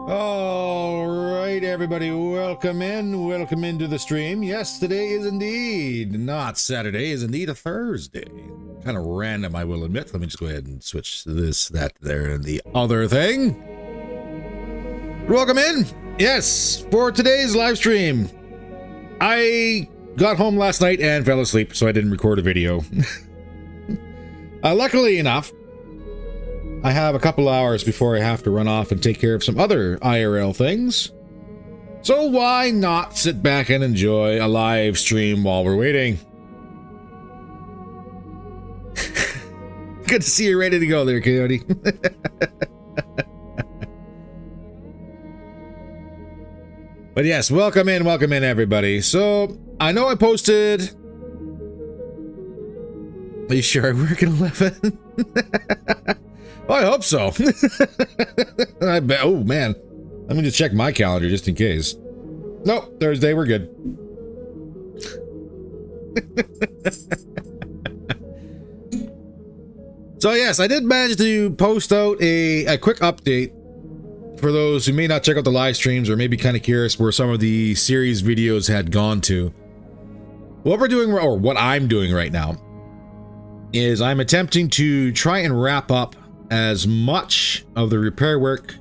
All right, everybody, welcome into the stream. Yes, today is indeed not Saturday, is indeed a Thursday. Kind of random, I will admit. Let me just go ahead and switch this, that, there, and the other thing. Welcome in. Yes, for today's live stream. I got home last night and fell asleep, so I didn't record a video. Luckily enough, I have a couple hours before I have to run off and take care of some other IRL things. So why not sit back and enjoy a live stream while we're waiting? Good to see you ready to go there, Coyote. But yes, welcome in, everybody. So, I know I posted... Are you sure I work at 11? I hope so. I bet. Oh, man. Let me just check my calendar just in case. Nope, Thursday, we're good. So, yes, I did manage to post out a quick update for those who may not check out the live streams or may be kind of curious where some of the series videos had gone to. What we're doing, or what I'm doing right now, is I'm attempting to try and wrap up as much of the repair work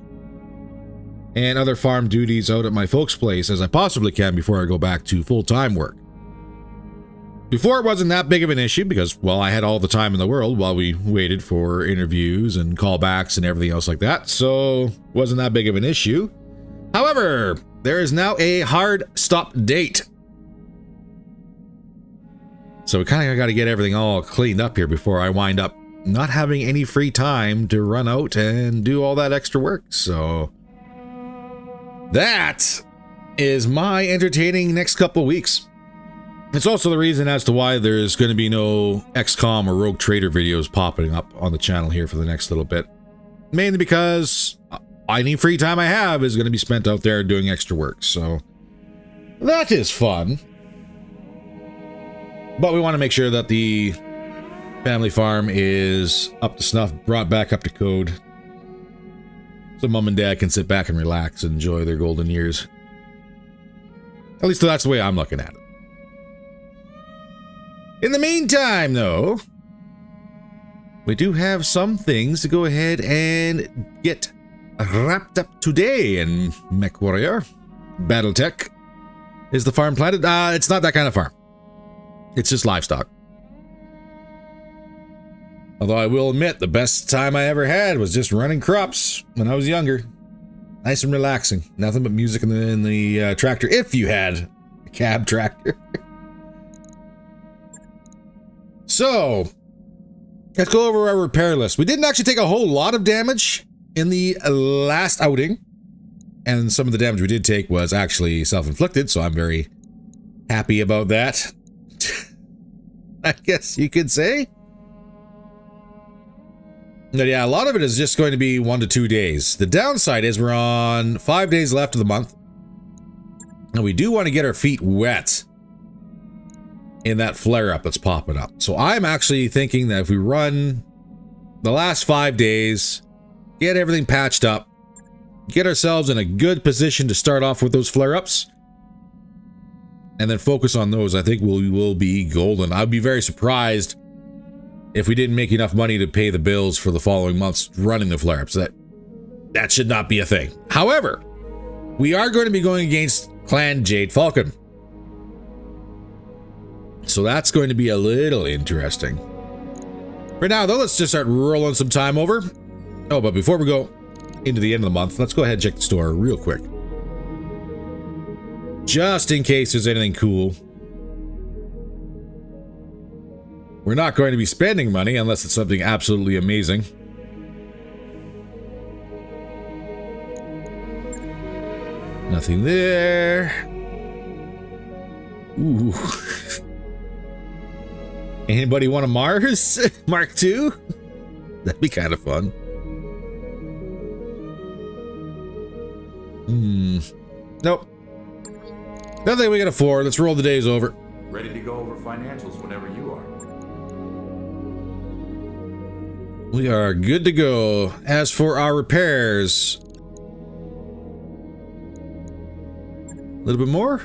and other farm duties out at my folks' place as I possibly can before I go back to full-time work. Before it wasn't that big of an issue because, well, I had all the time in the world while we waited for interviews and callbacks and everything else like that, so it wasn't that big of an issue. However, there is now a hard stop date. So we kind of got to get everything all cleaned up here before I wind up not having any free time to run out and do all that extra work. So that is my entertaining next couple weeks. It's also the reason as to why there's going to be no XCOM or Rogue Trader videos popping up on the channel here for the next little bit. Mainly because any free time I have is going to be spent out there doing extra work. So that is fun. But we want to make sure that the family farm is up to snuff, brought back up to code. So mom and dad can sit back and relax and enjoy their golden years. At least that's the way I'm looking at it. In the meantime, though, we do have some things to go ahead and get wrapped up today in MechWarrior. BattleTech is the farm planted. It's not that kind of farm. It's just livestock. Although I will admit, the best time I ever had was just running crops when I was younger. Nice and relaxing. Nothing but music in the tractor, if you had a cab tractor. So, let's go over our repair list. We didn't actually take a whole lot of damage in the last outing. And some of the damage we did take was actually self-inflicted, so I'm very happy about that. I guess you could say. But yeah, a lot of it is just going to be 1 to 2 days. The downside is we're on 5 days left of the month. And we do want to get our feet wet in that flare-up that's popping up. So I'm actually thinking that if we run the last 5 days, get everything patched up, get ourselves in a good position to start off with those flare-ups, and then focus on those, I think we will be golden. I'd be very surprised if we didn't make enough money to pay the bills for the following months running the flare-ups. That should not be a thing. However, we are going to be going against Clan Jade Falcon. So that's going to be a little interesting. For now, though, let's just start rolling some time over. Oh, but before we go into the end of the month, let's go ahead and check the store real quick. Just in case there's anything cool. We're not going to be spending money unless it's something absolutely amazing. Nothing there. Ooh. Anybody want a Mars? Mark II? That'd be kind of fun. Nope. Nothing we can afford. Let's roll the days over. Ready to go over financials whenever you are. We are good to go. As for our repairs, little bit more.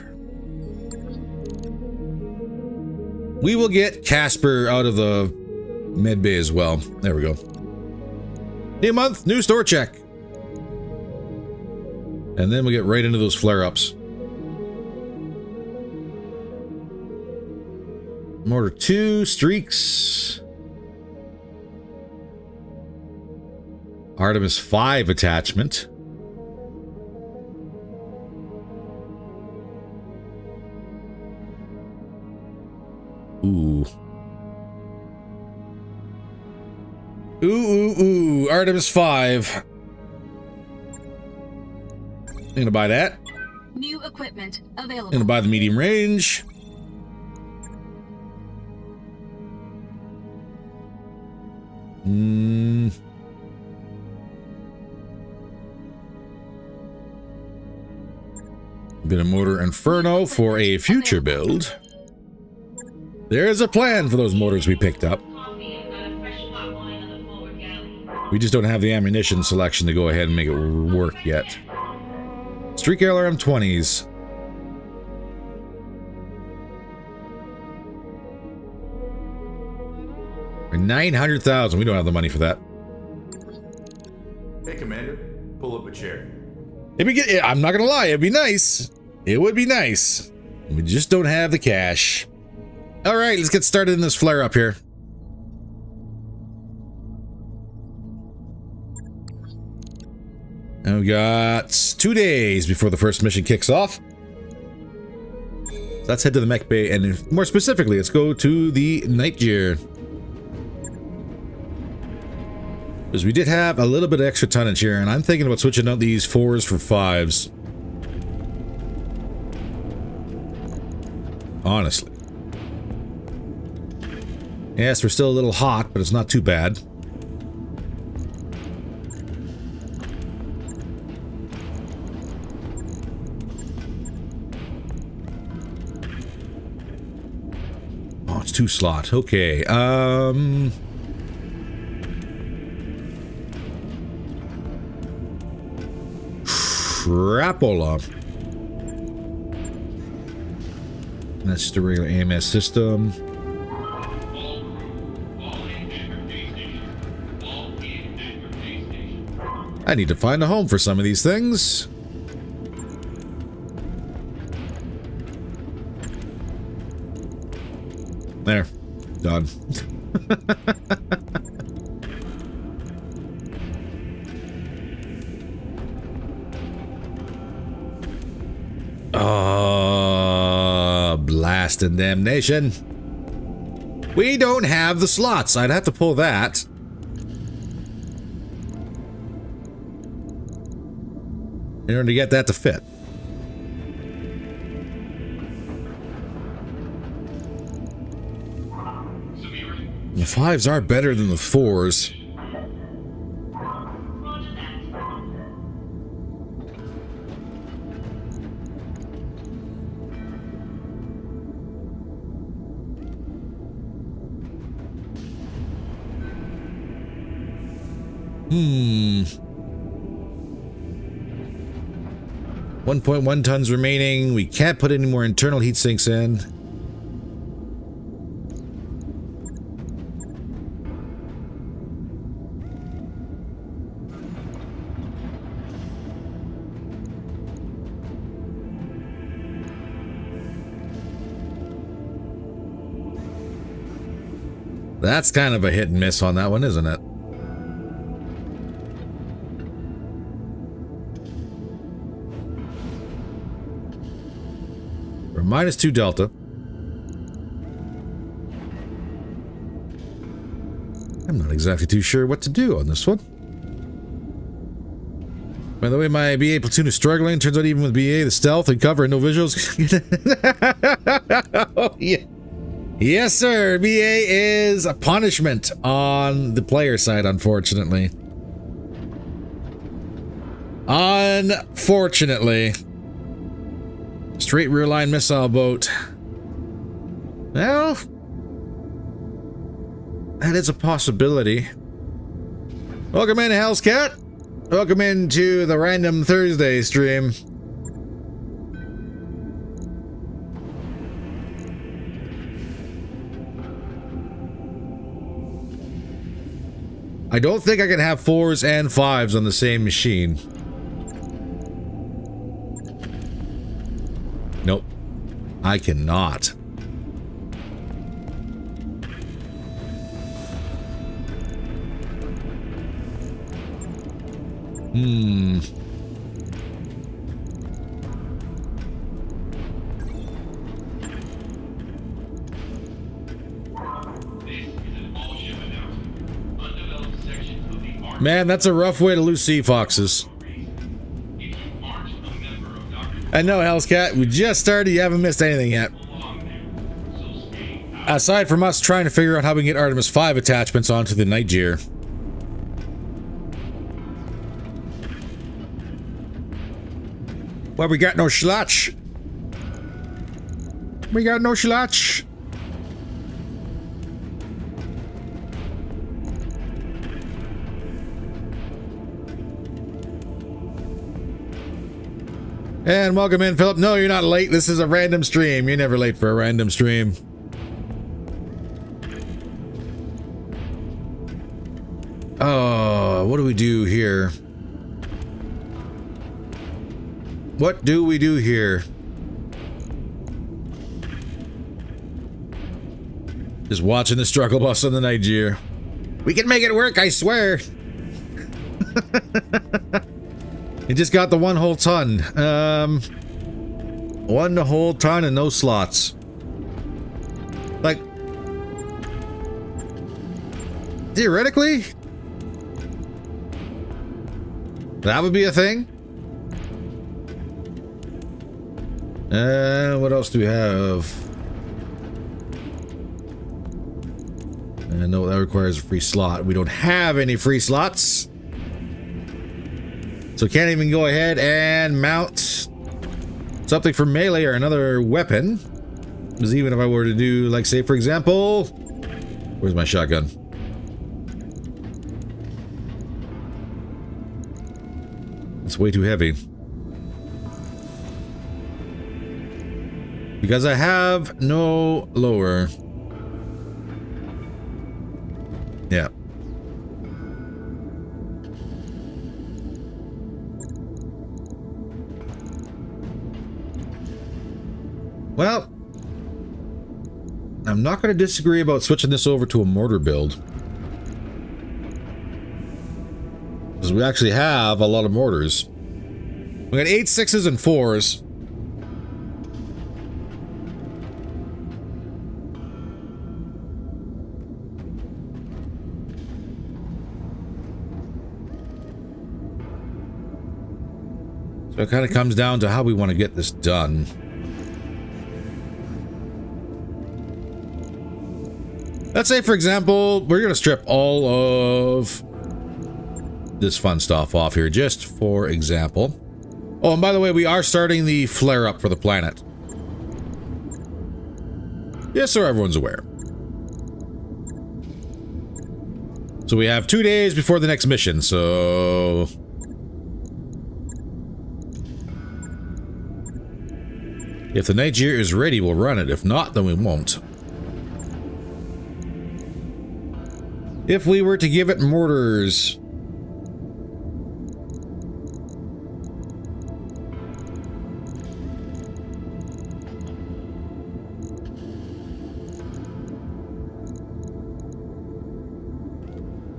We will get Casper out of the med bay as well. There we go. New month, new store check. And then we get right into those flare-ups. Mortar 2, streaks. Artemis 5 attachment. Ooh. Ooh. Artemis 5. I'm gonna buy that. New equipment available. I'm gonna buy the medium range. Bit of motor Inferno for a future build. There's a plan for those motors we picked up. We just don't have the ammunition selection to go ahead and make it work yet. Streak LRM 20s. For 900,000. We don't have the money for that. Hey, Commander, pull up a chair. I'm not gonna lie, it'd be nice. It would be nice. We just don't have the cash. All right, let's get started in this flare up here. And we got 2 days before the first mission kicks off. Let's head to the mech bay, and more specifically, let's go to the Nightjar. Because we did have a little bit of extra tonnage here, and I'm thinking about switching out these 4s for 5s. Honestly. Yes, we're still a little hot, but it's not too bad. Oh, it's 2 slot. Okay, Crapola. That's just a regular AMS system. I need to find a home for some of these things. There. Done. Blast and damnation. We don't have the slots. I'd have to pull that. In order to get that to fit. The 5s are better than the 4s. Hmm. 1.1 tons remaining. We can't put any more internal heat sinks in. That's kind of a hit and miss on that one, isn't it? We're -2 delta. I'm not exactly too sure what to do on this one. By the way, my BA platoon is struggling. Turns out even with BA, the stealth and cover and no visuals. Oh, yeah. Yes, sir. BA is a punishment on the player side, unfortunately. Unfortunately. Straight rear line missile boat. Well, that is a possibility. Welcome in, Hell's Cat. Welcome into the Random Thursday stream. I don't think I can have 4s and 5s on the same machine. Nope. I cannot. Man, that's a rough way to lose sea foxes. I know, Hell's Cat. We just started. You haven't missed anything yet. Aside from us trying to figure out how we can get Artemis 5 attachments onto the Night Gear. Well, we got no schlotch. We got no schlotch. And welcome in, Philip. No, you're not late. This is a random stream. You're never late for a random stream. Oh, what do we do here? What do we do here? Just watching the struggle bus on the Night Gear. We can make it work, I swear. It just got the 1 whole ton. 1 whole ton and no slots. Like, theoretically, that would be a thing. What else do we have? No, that requires a free slot. We don't have any free slots. So can't even go ahead and mount something for melee or another weapon. Because even if I were to do, like, say, for example... Where's my shotgun? It's way too heavy. Because I have no lower. Yeah. Well, I'm not going to disagree about switching this over to a mortar build. Because we actually have a lot of mortars. We got 8 6s and 4s. So it kind of comes down to how we want to get this done. Let's say, for example, we're going to strip all of this fun stuff off here, just for example. Oh, and by the way, we are starting the flare-up for the planet. Yes, so everyone's aware. So we have 2 days before the next mission, so... If the Night Gear is ready, we'll run it. If not, then we won't. If we were to give it mortars...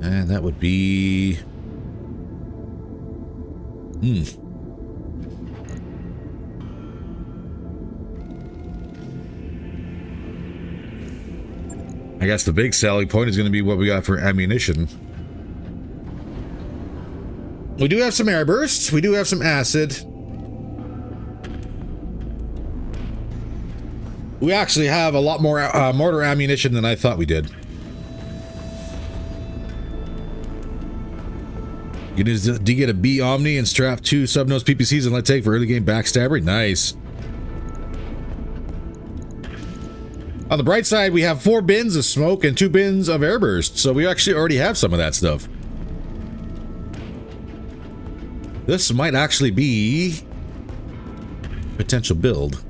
And that would be... I guess the big selling point is going to be what we got for ammunition. We do have some air bursts. We do have some acid. We actually have a lot more mortar ammunition than I thought we did. Do you get a B Omni and strap 2 sub-nose PPCs and let take for early game backstabber? Nice. On the bright side, we have 4 bins of smoke and 2 bins of airburst, so we actually already have some of that stuff. This might actually be a potential build.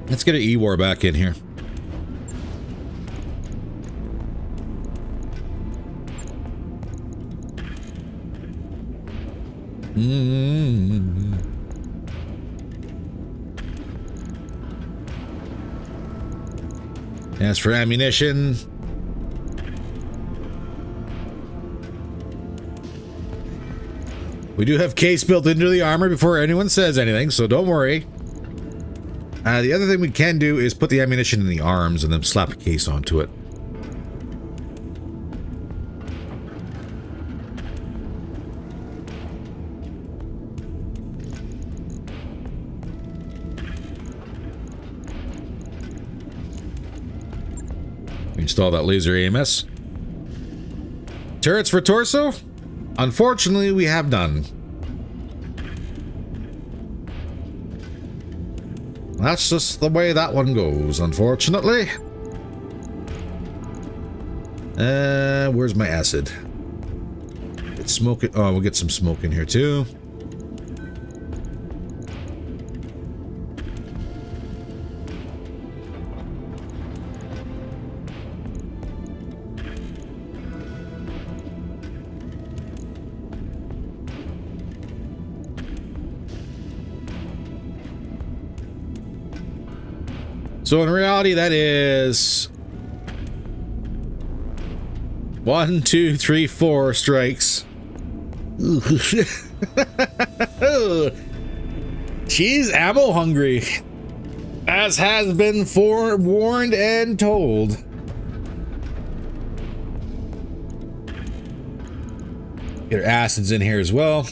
Let's get an E-War back in here. As for ammunition, we do have case built into the armor before anyone says anything, so don't worry. The other thing we can do is put the ammunition in the arms and then slap a case onto it. Install that laser AMS. Turrets for torso? Unfortunately, we have none. That's just the way that one goes, unfortunately. Where's my acid? Get smoke. Oh, we'll get some smoke in here too. So in reality, that is 1, 2, 3, 4 strikes. She's ammo hungry, as has been forewarned and told. Get her acids in here as well.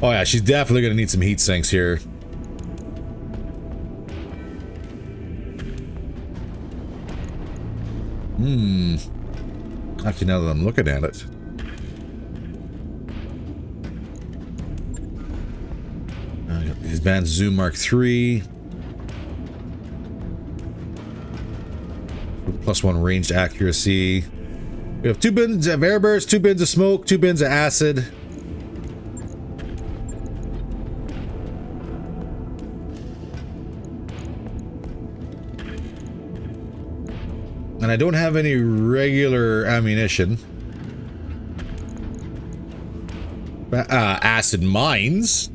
Oh yeah, she's definitely gonna need some heat sinks here. Actually, now that I'm looking at it. I got the advanced zoom Mark III. +1 ranged accuracy. We have 2 bins of air burst, 2 bins of smoke, 2 bins of acid. And I don't have any regular ammunition. Acid mines.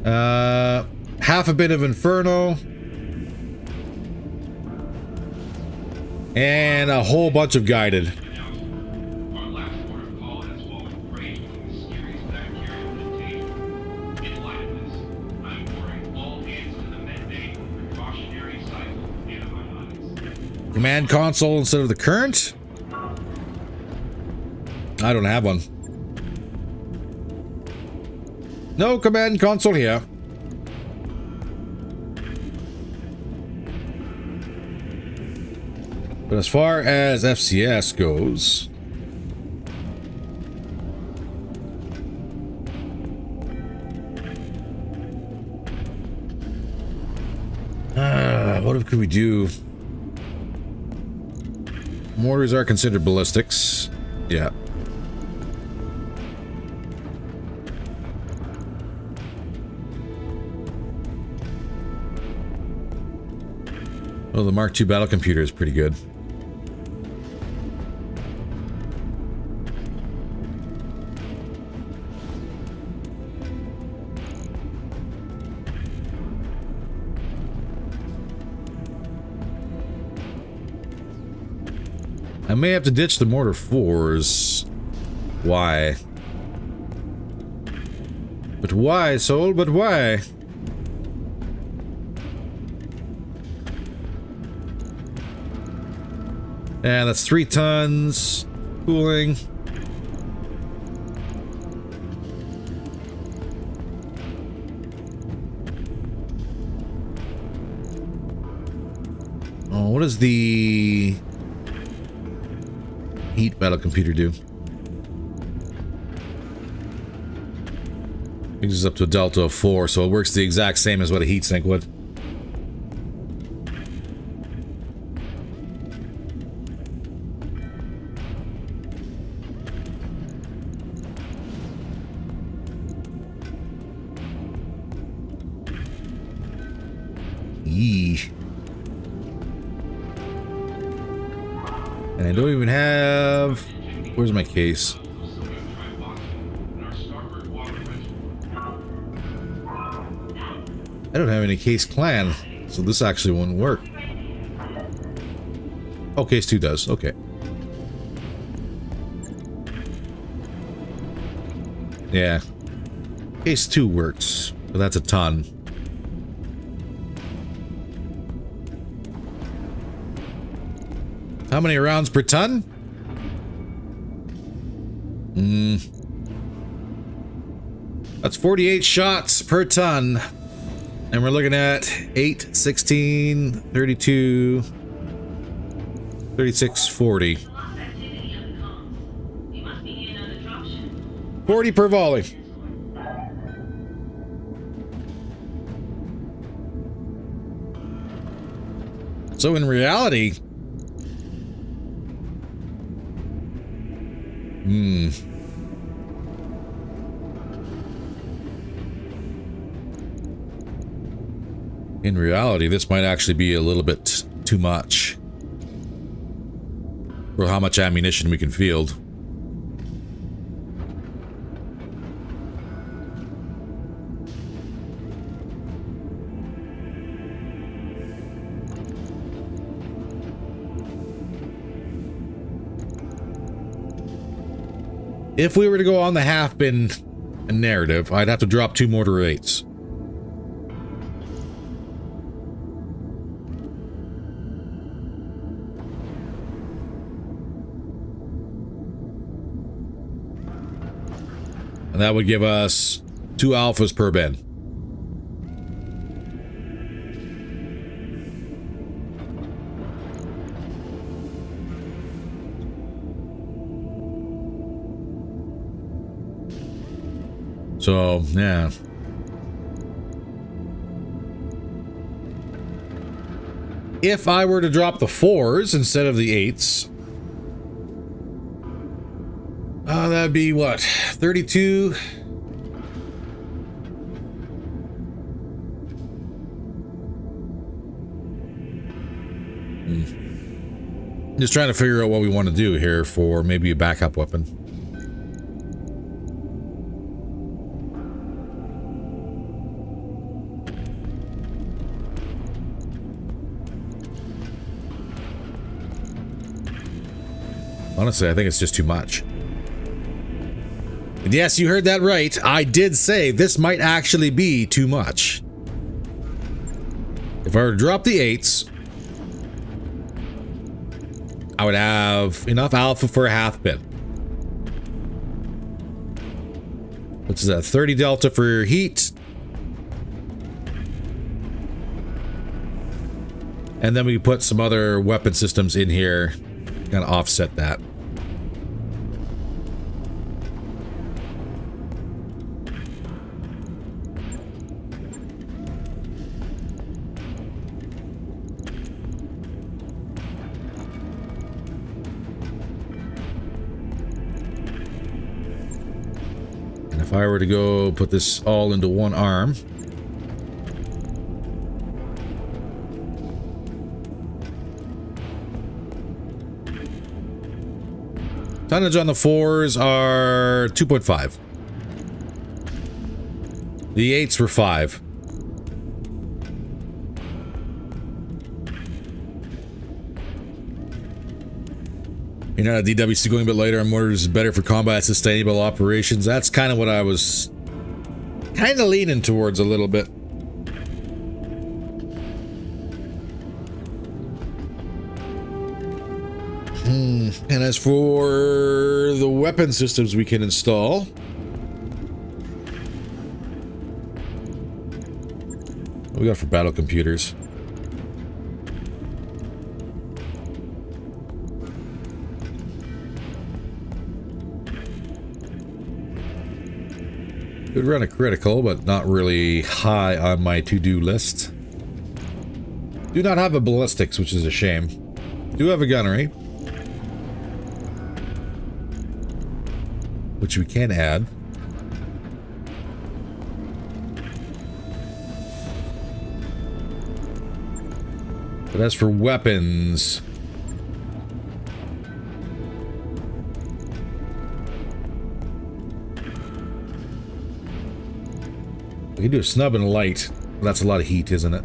Half a bit of Inferno. And a whole bunch of guided. Command console instead of the current? I don't have one. No command console here. But as far as FCS goes, what could we do? Mortars are considered ballistics. Yeah. Well, the Mark II battle computer is pretty good. I may have to ditch the mortar 4s. Why? But why, soul? But why? Yeah, that's 3 tons. Cooling. Oh, what does the heat battle computer do? It is up to a delta of 4, so it works the exact same as what a heat sink would. And I don't even have... Where's my case? I don't have any case clan, so this actually won't work. Oh, case 2 does. Okay. Yeah. Case 2 works, but that's a ton. How many rounds per ton? That's 48 shots per ton. And we're looking at 8, 16, 32, 36, 40. 40 per volley. So in reality... In reality, this might actually be a little bit too much for how much ammunition we can field. If we were to go on the half bin narrative, I'd have to drop 2 mortar 8s. And that would give us 2 alphas per bin. So, yeah. If I were to drop the 4s instead of the 8s, that'd be what? 32? Just trying to figure out what we want to do here for maybe a backup weapon. Honestly, I think it's just too much. And yes, you heard that right. I did say this might actually be too much. If I were to drop the 8s, I would have enough alpha for a half bin. What's that? 30 delta for heat. And then we put some other weapon systems in here, kind of offset that. If I were to go put this all into one arm, tonnage on the 4s are 2.5. The 8s were 5. You know, DWC going a bit later on mortars is better for combat sustainable operations. That's kind of what I was kind of leaning towards a little bit. And as for the weapon systems we can install, what we got for battle computers? Could run a critical, but not really high on my to-do list. Do not have a ballistics, which is a shame. Do have a gunnery, which we can add. But as for weapons, We can do a snub and a light. That's a lot of heat, isn't it?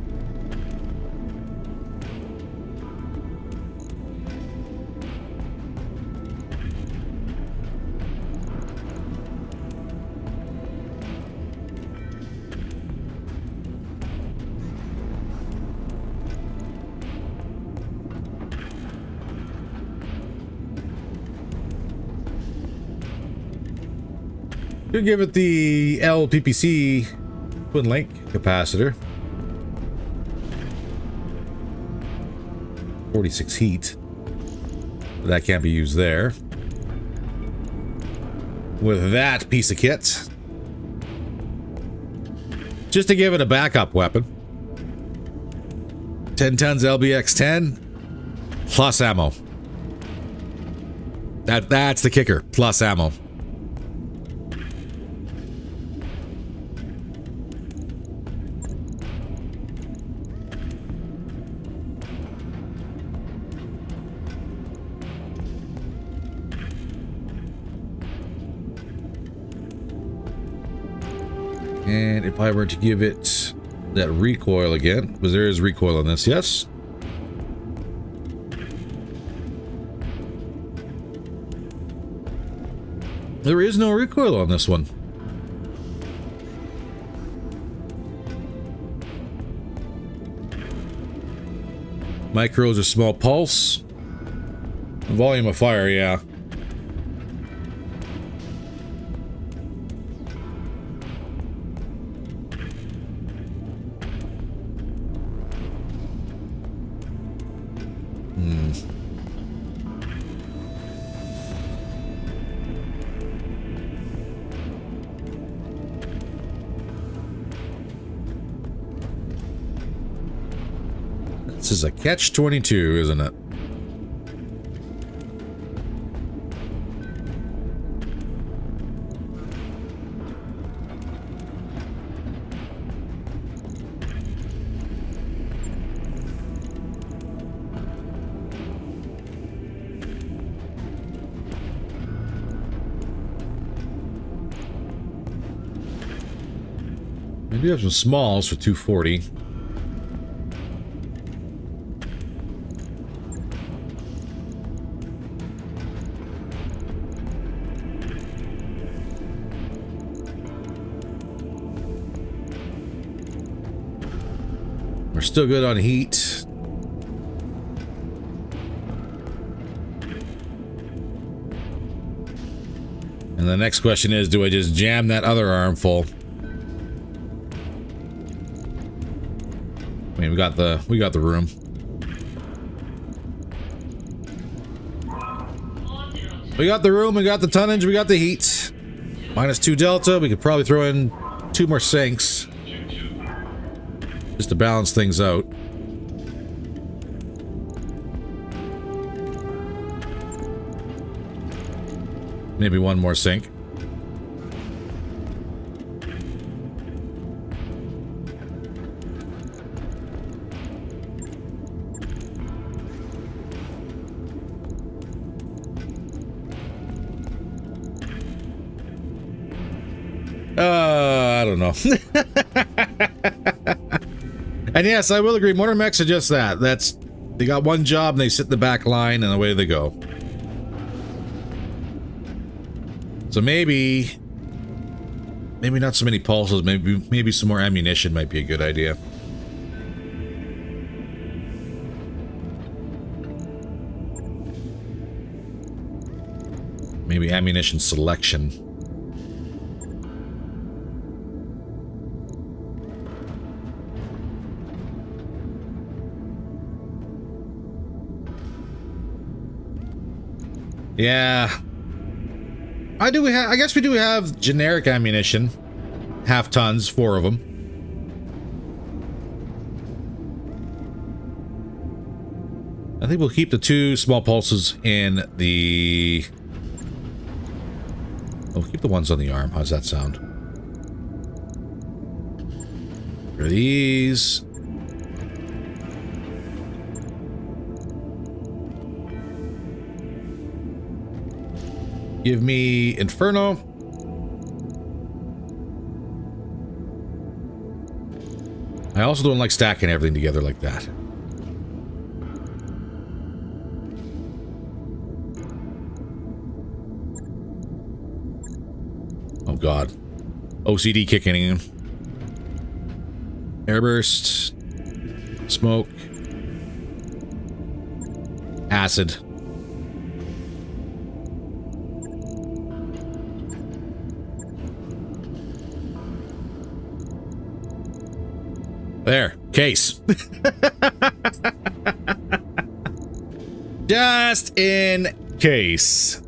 Could give it the LPPC twin link capacitor. 46 heat. That can't be used there. With that piece of kit. Just to give it a backup weapon. 10 tons LBX 10 plus ammo. That's the kicker. Plus ammo. And if I were to give it that recoil again, because there is recoil on this, yes? There is no recoil on this one. Micros or small pulse. Volume of fire, yeah. This is a catch-22, isn't it? We do have some smalls for 240. We're still good on heat. And the next question is, do I just jam that other arm full? I mean, we got the room. We got the room, we got the tonnage, we got the heat. -2 delta, we could probably throw in 2 more sinks. Just to balance things out. Maybe 1 more sink. I don't know. And yes, I will agree, mortar mechs are just that. They got one job and they sit in the back line and away they go. So maybe not so many pulses, maybe some more ammunition might be a good idea. Maybe ammunition selection. Yeah. I guess we do have generic ammunition. Half tons, 4 of them. I think we'll keep the 2 small pulses in the... We'll keep the ones on the arm. How's that sound? For these... Give me Inferno. I also don't like stacking everything together like that. Oh god. OCD kicking in. Airburst. Smoke. Acid. There. Case. Just in case.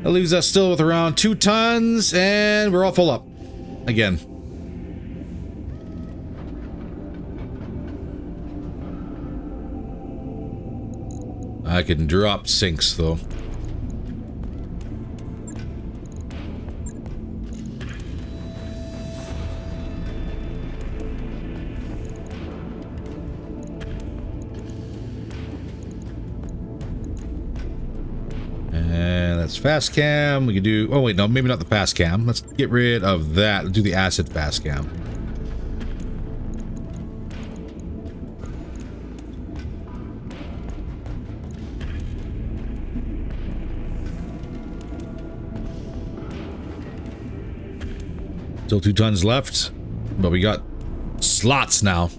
That leaves us still with around 2 tons, and we're all full up. Again. I can drop sinks, though. And that's fast cam. We can do... Oh, wait, no, maybe not the fast cam. Let's get rid of that. Let's do the acid fast cam. Still 2 tons left, but we got slots now.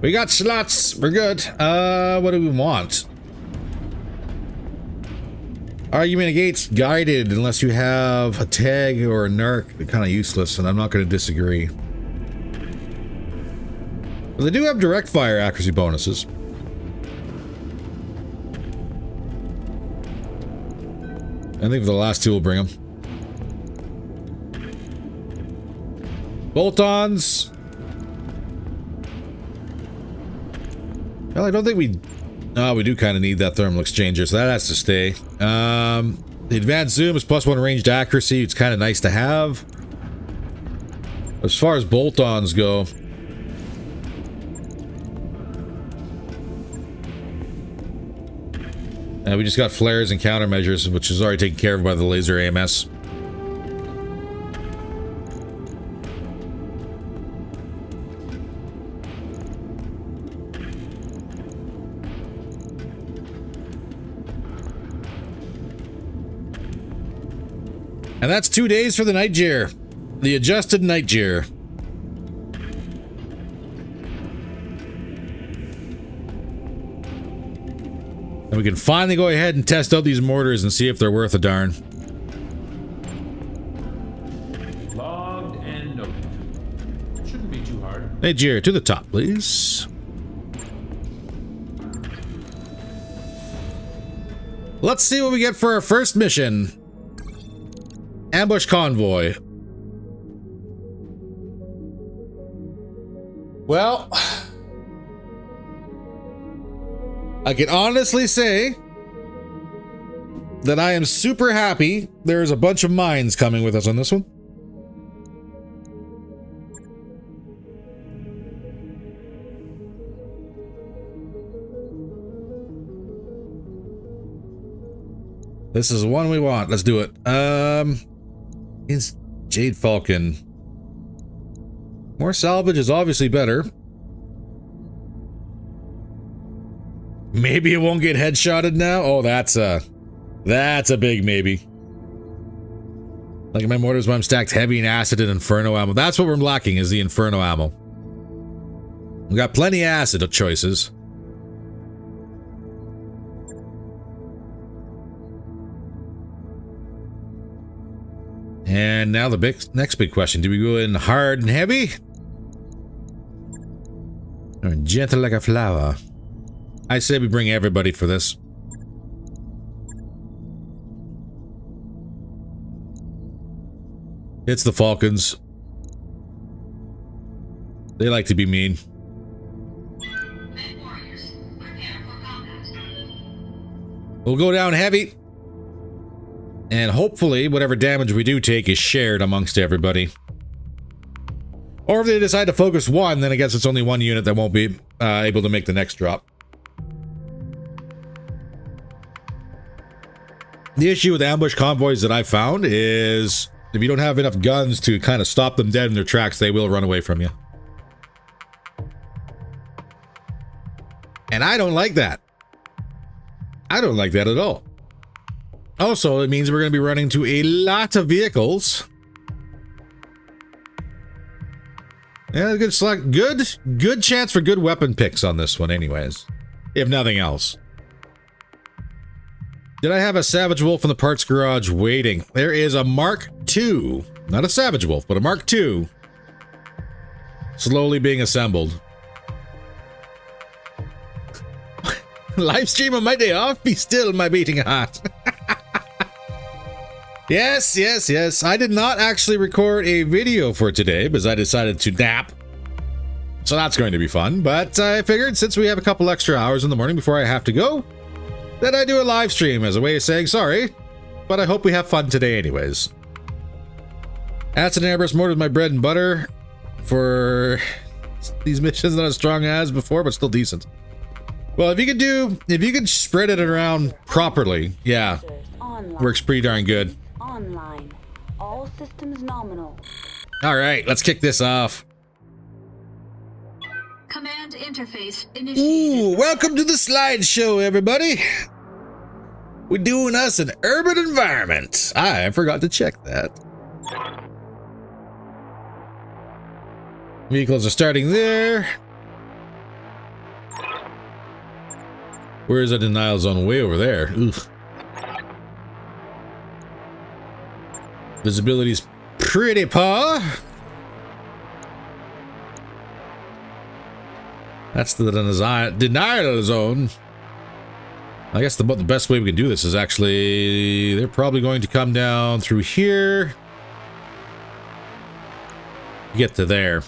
We got slots. We're good. What do we want? Argument against guided unless you have a tag or a narc. They're kind of useless, and I'm not going to disagree. But they do have direct fire accuracy bonuses. I think for the last 2 we'll bring them. Bolt-ons. Well, I don't think we... Oh, we do kind of need that thermal exchanger, so that has to stay. The advanced zoom is +1 ranged accuracy. It's kind of nice to have. As far as bolt-ons go... we just got flares and countermeasures, which is already taken care of by the laser AMS. And that's 2 days for the night gear. The adjusted night gear. And we can finally go ahead and test out these mortars and see if they're worth a darn. Logged and noted. Shouldn't be too hard. Night gear to the top, please. Let's see what we get for our first mission. Ambush convoy. Well, I can honestly say that I am super happy there's a bunch of mines coming with us on this one. This is the one we want. Let's do it. It's Jade Falcon. More salvage is obviously better. Maybe it won't get headshotted now. Oh, that's a big maybe. Like my mortars when I'm stacked heavy and acid and inferno ammo. That's what we're lacking is the inferno ammo. We got plenty of acid choices. And now the next big question. Do we go in hard and heavy? Or gentle like a flower? I say we bring everybody for this. It's the Falcons. They like to be mean. We'll go down heavy. And hopefully, whatever damage we do take is shared amongst everybody. Or if they decide to focus one, then I guess it's only one unit that won't be able to make the next drop. The issue with ambush convoys that I found is if you don't have enough guns to kind of stop them dead in their tracks, they will run away from you. And I don't like that. I don't like that at all. Also, it means we're going to be running into a lot of vehicles. Yeah, good select. Good chance for good weapon picks on this one anyways. If nothing else. Did I have a Savage Wolf in the parts garage waiting? There is a Mark II. Not a Savage Wolf, but a Mark II. Slowly being assembled. Live stream on my day off, be still my beating heart. Yes. I did not actually record a video for today because I decided to nap. So that's going to be fun. But I figured since we have a couple extra hours in the morning before I have to go, that I do a live stream as a way of saying sorry. But I hope we have fun today anyways. Acid and Airbrush Mortar is my bread and butter for these missions. Not as strong as before, but still decent. Well, if you could spread it around properly, yeah, works pretty darn good. Online. All systems nominal. All right, let's kick this off. Command interface initiated. Ooh, welcome to the slideshow, everybody. We're doing us an urban environment. I forgot to check that. Vehicles are starting there. Where is a denial zone? Way over there. Oof. Visibility's pretty poor. That's the denial zone. I guess the best way we can do this is actually, they're probably going to come down through here. Get to there.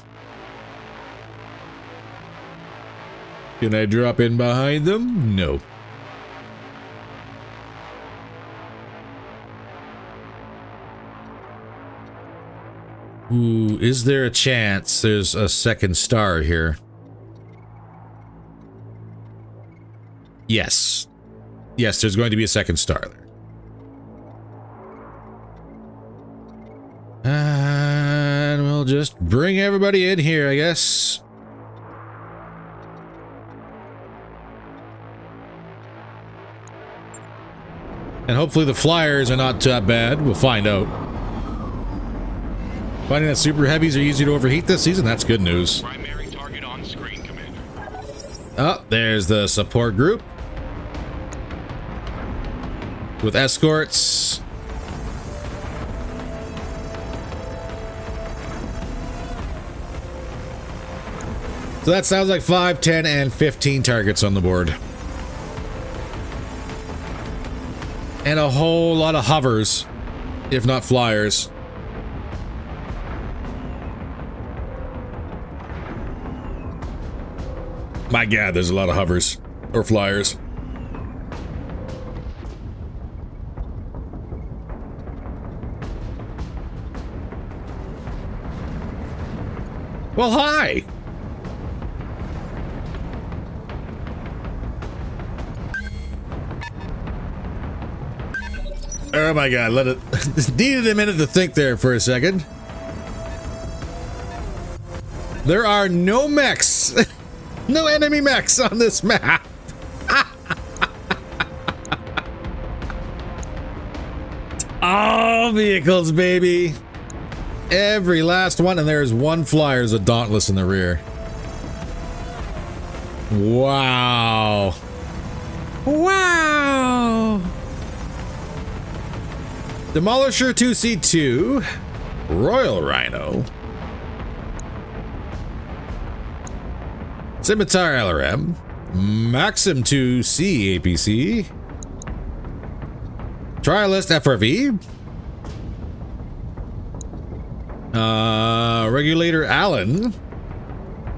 Can I drop in behind them? No. Ooh, is there a chance there's a second star here? Yes. Yes, there's going to be a second star there. And we'll just bring everybody in here, I guess. And hopefully the flyers are not that bad. We'll find out. Finding that super heavies are easy to overheat this season, that's good news. Primary target on screen, Commander. Oh, there's the support group. With escorts. So that sounds like 5, 10, and 15 targets on the board. And a whole lot of hovers, if not flyers. My God, there's a lot of hovers or flyers. Well, hi. Oh my God, let it needed a minute to think there for a second. There are no mechs. No enemy mechs on this map. All vehicles, baby. Every last one, and there's one flyer, a Dauntless in the rear. Wow. Wow. Demolisher 2C2. Royal Rhino. Scimitar LRM. Maxim 2C APC. Trialist FRV. Regulator Allen.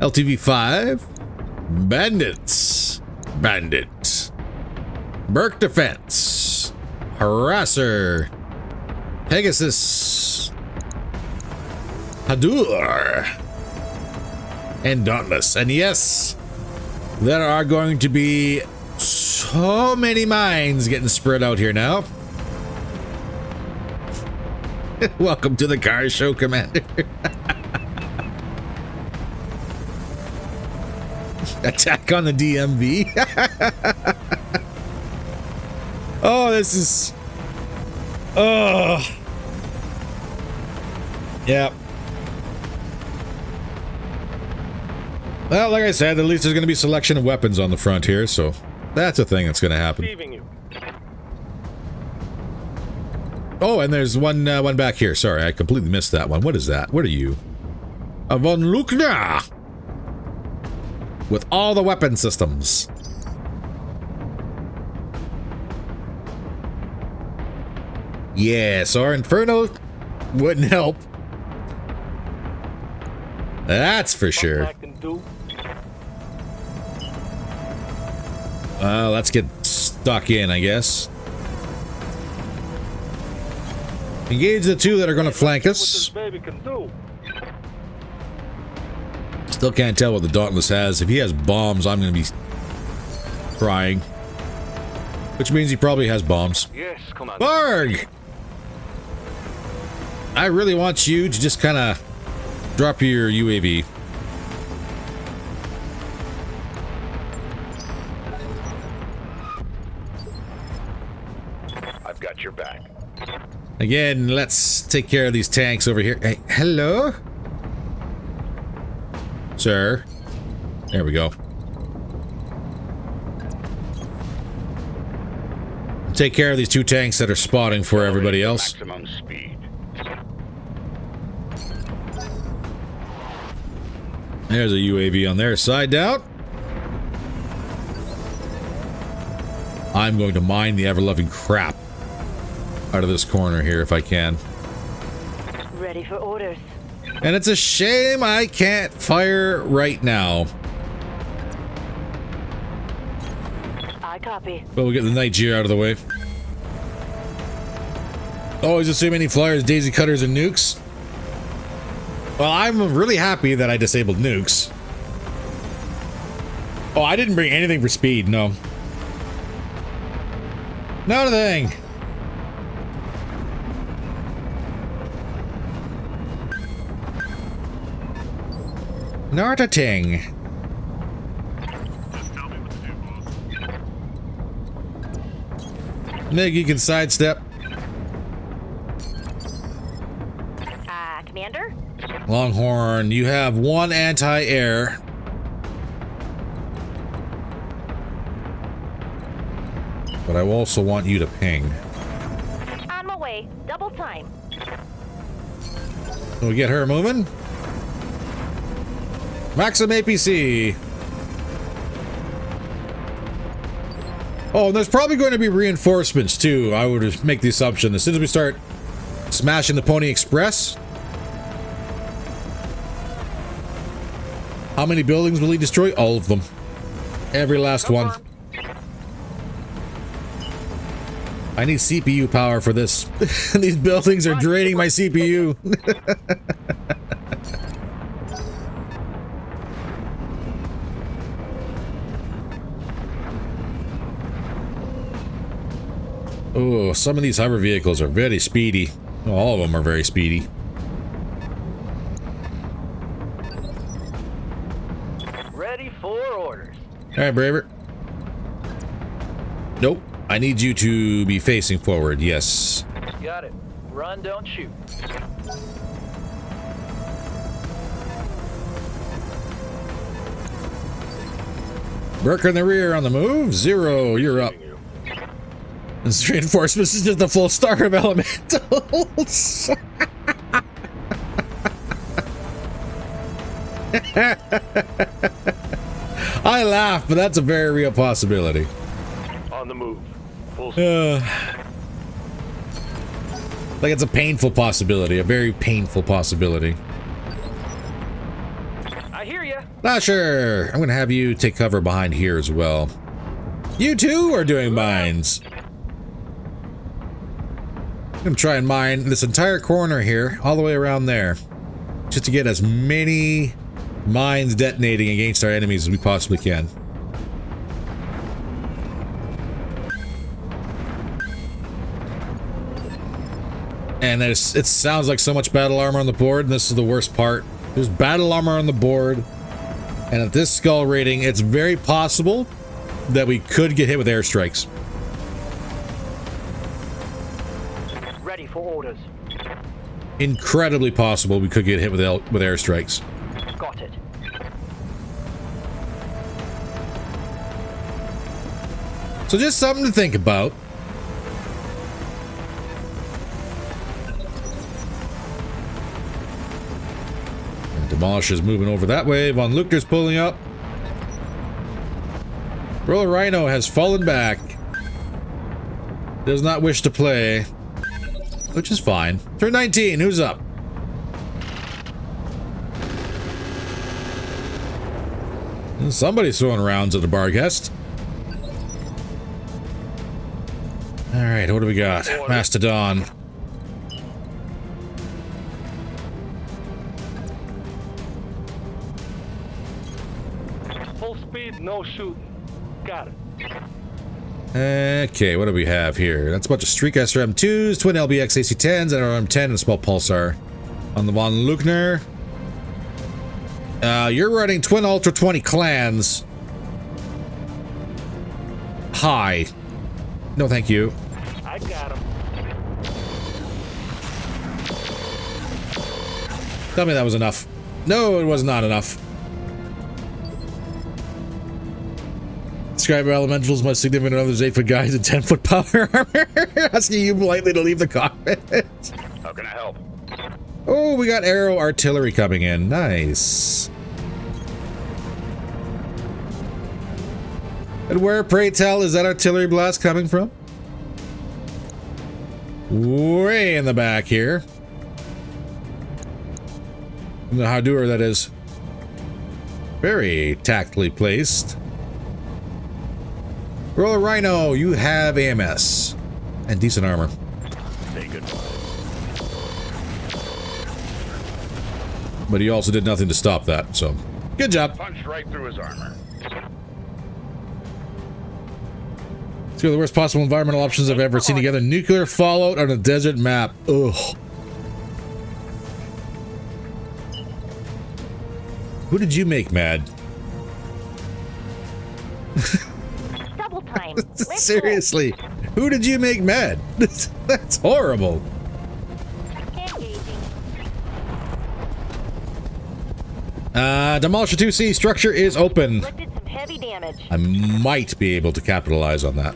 LTV 5. Bandits. Bandit. Burke Defense. Harasser. Pegasus. Hadur. And Dauntless. And yes, there are going to be so many mines getting spread out here now. Welcome to the car show, Commander. Attack on the DMV. Oh, this is... Oh. Yeah. Well, like I said, at least there's going to be selection of weapons on the front here, so that's a thing that's going to happen. Oh, and there's one back here. Sorry, I completely missed that one. What is that? What are you? A von Lukna! With all the weapon systems. Yeah, so our Inferno wouldn't help. That's for sure. Let's get stuck in, I guess. Engage the two that are going to flank us. Still can't tell what the Dauntless has. If he has bombs, I'm going to be crying. Which means he probably has bombs. Yes, Commander. Barg! I really want you to just kind of drop your UAV. I've got your back. Again, let's take care of these tanks over here. Hey, hello? Sir. There we go. Take care of these two tanks that are spotting for everybody else. Maximum speed. There's a UAV on their side down. I'm going to mine the ever-loving crap out of this corner here if I can. Ready for orders. And it's a shame I can't fire right now. I copy. But we'll get the Night Gear out of the way. Always assume any flyers, daisy cutters, and nukes. Well, I'm really happy that I disabled nukes. Oh, I didn't bring anything for speed, no. Not a thing. Not a thing. Mig, you can sidestep. Commander? Longhorn, you have one anti-air. But I also want you to ping. On my way. Double time. Can we get her moving? Maxim APC. Oh, and there's probably going to be reinforcements too. I would make the assumption as soon as we start smashing the Pony Express. How many buildings will he destroy? All of them. Every last one. I need CPU power for this. These buildings are draining my CPU. Oh, some of these hover vehicles are very speedy. All of them are very speedy. Ready for orders. All right, Braver. Nope. I need you to be facing forward. Yes. Got it. Run, don't shoot. Burke in the rear on the move. Zero, you're up. This reinforcements is just a full star of elementals. I laugh, but that's a very real possibility. On the move. Full Like it's a painful possibility, a very painful possibility. I hear ya. Ah, sure. I'm gonna have you take cover behind here as well. You too are doing mines. I'm gonna try and mine this entire corner here, all the way around there, just to get as many mines detonating against our enemies as we possibly can. And it sounds like so much battle armor on the board, and this is the worst part. There's battle armor on the board, and at this skull rating, it's very possible that we could get hit with airstrikes. Ready for orders. Incredibly possible we could get hit with airstrikes. Got it. So just something to think about. And Demolisher's moving over that way. Von Luchner's pulling up. Roller Rhino has fallen back. Does not wish to play. Which is fine. Turn 19, who's up? Somebody's throwing rounds at the bar guest. Alright, what do we got? Mastodon. Full speed, no shooting. Got it. Okay, what do we have here? That's a bunch of Streak SRM2s, twin LBX AC-10s, and RM10 and a small Pulsar. On the Von Luchner. You're running twin Ultra 20 clans. Hi. No, thank you. I got him. Tell me that was enough. No, it was not enough. Describe elementals, my significant other's 8-foot guys and 10-foot power armor. Asking you politely to leave the cockpit. How can I help? Oh, we got aero artillery coming in. Nice. And where, pray tell, is that artillery blast coming from? Way in the back here. The Hadouer, that is. Very tactfully placed. Roller Rhino, you have AMS. And decent armor. Say goodbye. But he also did nothing to stop that, so good job. Punched right through his armor. Let's go to the worst possible environmental options I've ever seen together. Nuclear fallout on a desert map. Ugh. Who did you make mad? Double time. Let's Seriously, who did you make mad? That's horrible. go. Engaging. Demolisher 2C structure is open. Inflicted some heavy damage. I might be able to capitalize on that.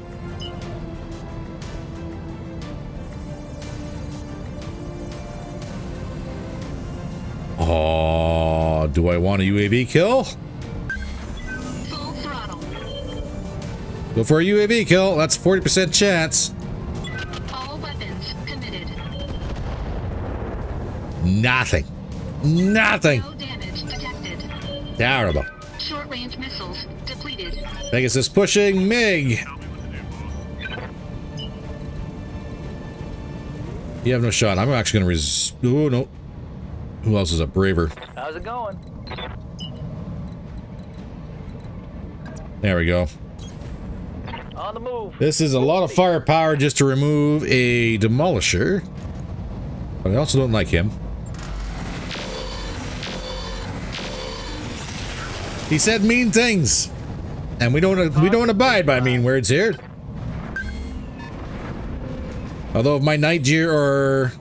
Oh, do I want a UAV kill? Full throttle. Go for a UAV kill. That's 40% chance. All weapons committed. Nothing. Nothing. No damage detected. Terrible. Short-range missiles depleted. Pegasus pushing MiG. You have no shot. I'm actually going to oh, no. Who else is a braver? How's it going? There we go. On the move. This is a lot of firepower just to remove a demolisher. But I also don't like him. He said mean things. And we don't abide by mean words here. Although if my Niger or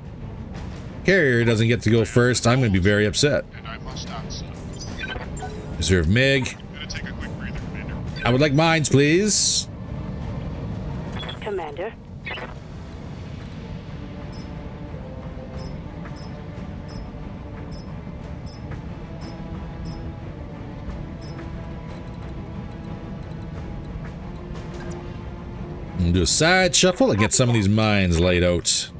carrier doesn't get to go first, I'm going to be very upset. Reserve MiG. I would like mines, please. Commander. And do a side shuffle and get some of these mines laid out.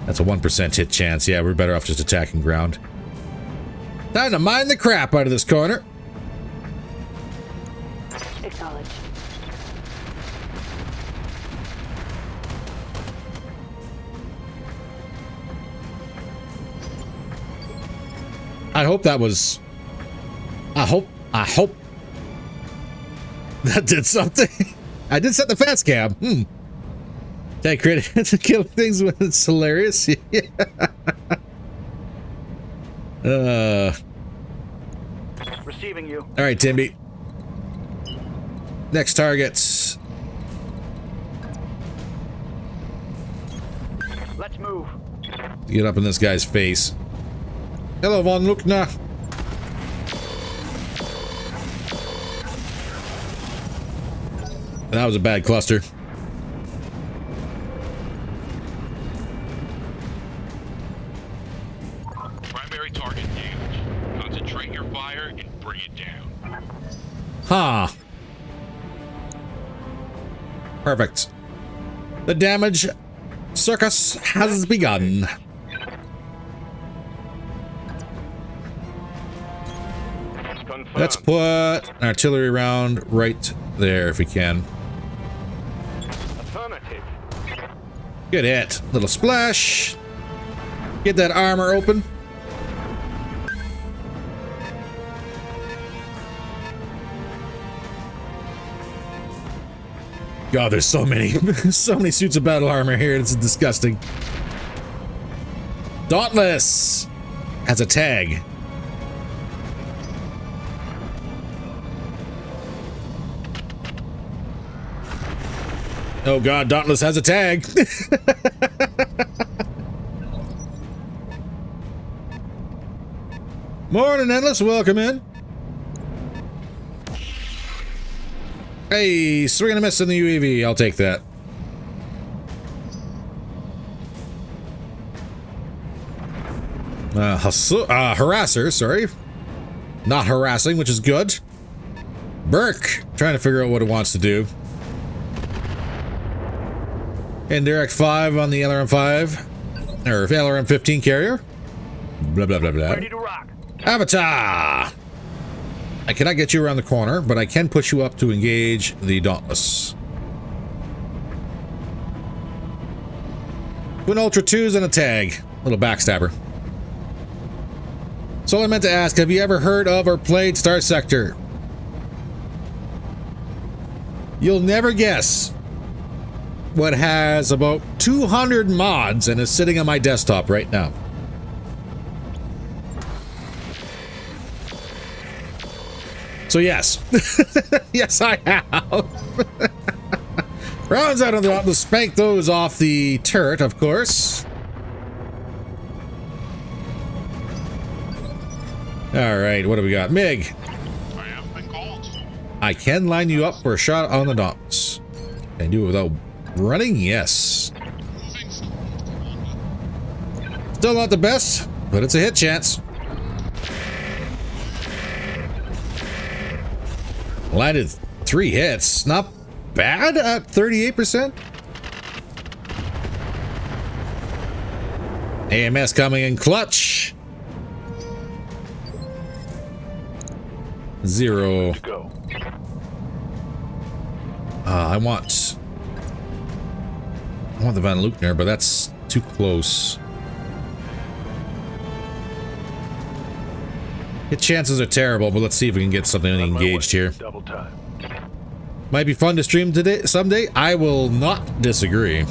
That's a 1% hit chance. Yeah, we're better off just attacking ground. Time to mine the crap out of this corner. Acknowledged. I hope that was... I hope that did something. I did set the fast cam. That credit to kill things when it's hilarious. Yeah. Receiving you. All right, Timby. Next targets. Let's move. Get up in this guy's face. Hello, Von Luckner. That was a bad cluster. Primary target damage. Concentrate your fire and bring it down. Ha! Perfect. The damage circus has begun. Confirmed. Let's put an artillery round right there if we can. Affirmative. Good hit. Little splash. Get that armor open. God, there's so many, so many suits of battle armor here. It's disgusting. Dauntless has a tag. Oh God, Dauntless has a tag. Morning, Endless. Welcome in. Hey, swing and a miss in the UAV. I'll take that. Harasser, sorry. Not harassing, which is good. Burke, trying to figure out what it wants to do. Indirect 5 on the LRM-5. Or LRM-15 carrier. Blah, blah, blah, blah. Ready to rock. Avatar! I cannot get you around the corner, but I can push you up to engage the Dauntless. Twin Ultra 2s and a tag. Little backstabber. So I meant to ask, have you ever heard of or played Star Sector? You'll never guess what has about 200 mods and is sitting on my desktop right now. So yes, yes I have. Rounds out on the spank those off the turret, of course. All right, what do we got? MiG. I have been called. I can line you up for a shot on the Dauntless. Can I do it without running? Yes. Moving forward, Commander. Still not the best, but it's a hit chance. Landed 3 hits. Not bad at 38%. AMS coming in clutch. 0. Go. I want the Van Luckner, but that's too close. Hit chances are terrible, but let's see if we can get something engaged here. Double time. Might be fun to stream today, someday. I will not disagree.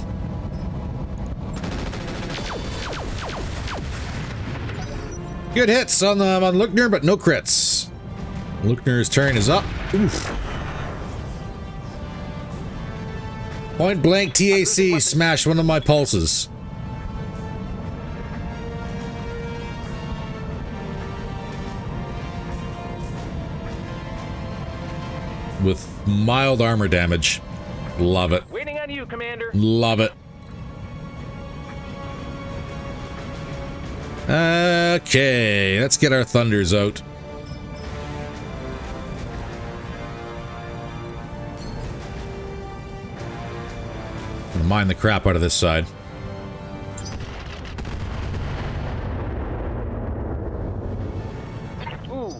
Good hits on Luckner, but no crits. Luckner's turn is up. Oof. Point blank TAC smashed one of my pulses. With mild armor damage. Love it. Waiting on you, Commander. Love it. Okay, let's get our thunders out. Gonna mine the crap out of this side. Ooh,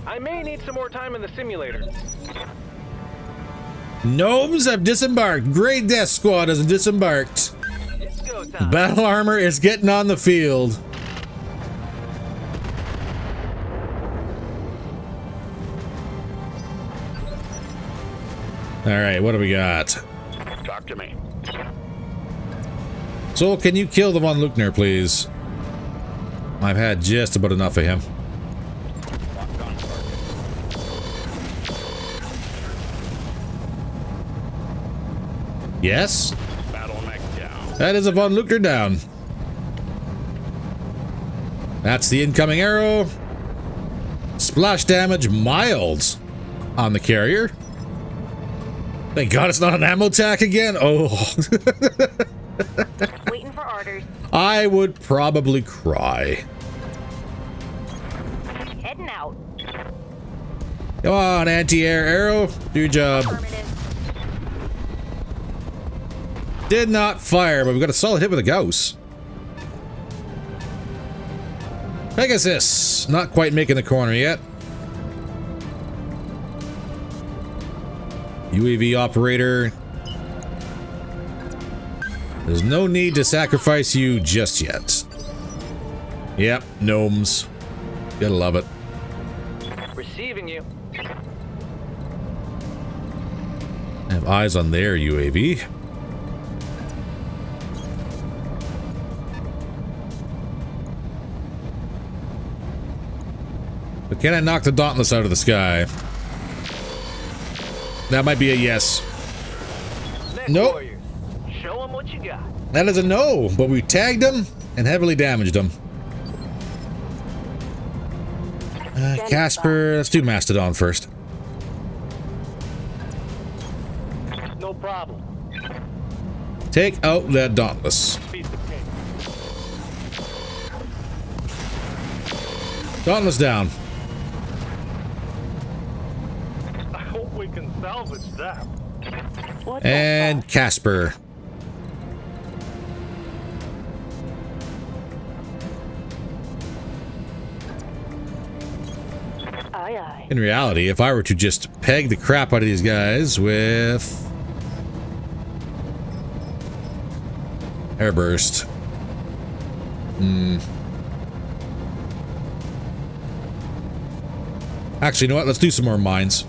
I may need some more time in the simulator. Gnomes have disembarked. Grey Death Squad has disembarked. It's go time. Battle armor is getting on the field. All right, what do we got? Talk to me. So, can you kill the Von Luckner, please? I've had just about enough of him. Yes? BattleTech down. That is a Von Luckner down. That's the incoming arrow. Splash damage mild on the carrier. Thank God it's not an ammo tack again. Oh. Waiting for orders. I would probably cry. Heading out. Come on, anti-air arrow. Do your job. Affirmative. Did not fire, but we got a solid hit with a Gauss. Pegasus. Not quite making the corner yet. UAV operator. There's no need to sacrifice you just yet. Yep, gnomes. Gotta love it. Receiving you. I have eyes on their UAV. But can I knock the Dauntless out of the sky? That might be a yes. Next Nope. warriors. Show them what you got. That is a no, but we tagged him and heavily damaged him. Casper, let's do Mastodon first. No problem. Take out that Dauntless. Piece of cake. Dauntless down. I hope we can salvage that. What's And Casper. that? Aye, aye. In reality, if I were to just peg the crap out of these guys with Airburst. Actually, you know what? Let's do some more mines.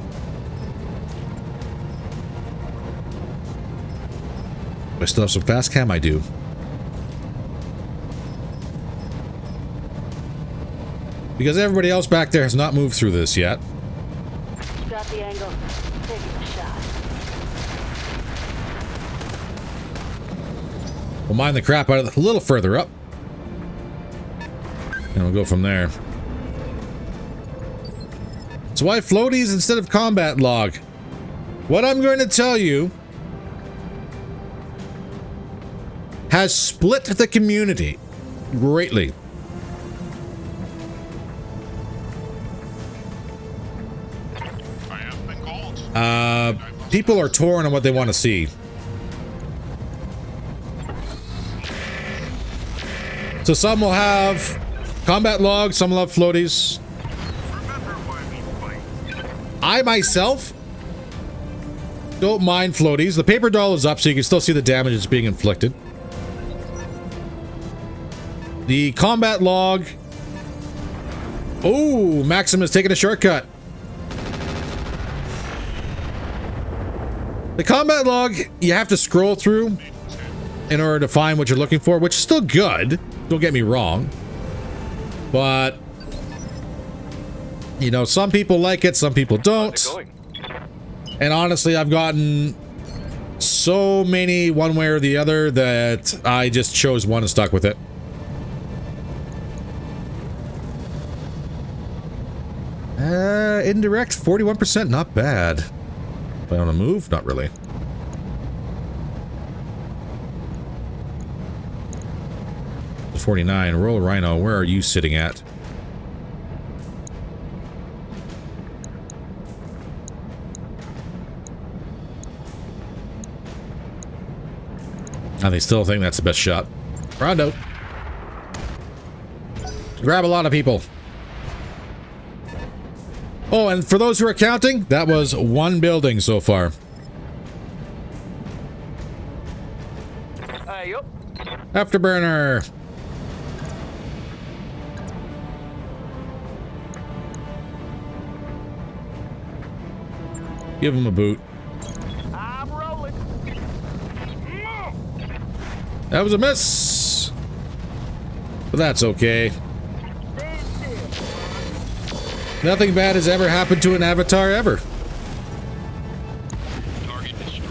Do I still have some fast cam? I do. Because everybody else back there has not moved through this yet. Got the angle. Taking a shot. We'll mine the crap out of it a little further up. And we'll go from there. So why floaties instead of combat log? What I'm going to tell you has split the community greatly. I have been called. People are torn on what they want to see. So some will have combat logs, some will have floaties. Remember why we fight. I myself don't mind floaties. The paper doll is up so you can still see the damage that's being inflicted. The combat log. Oh, Maximus taking a shortcut. The combat log, you have to scroll through in order to find what you're looking for, which is still good. Don't get me wrong. But, you know, some people like it, some people don't. And honestly, I've gotten so many one way or the other that I just chose one and stuck with it. Indirect, 41%, not bad. Do I want to move? Not really. The 49, Royal Rhino, where are you sitting at? They still think that's the best shot. Rondo. Grab a lot of people. Oh, and for those who are counting, that was one building so far. Yup. Afterburner. Give him a boot. I'm rolling. That was a miss. But that's okay. Nothing bad has ever happened to an avatar ever. Target destroyed.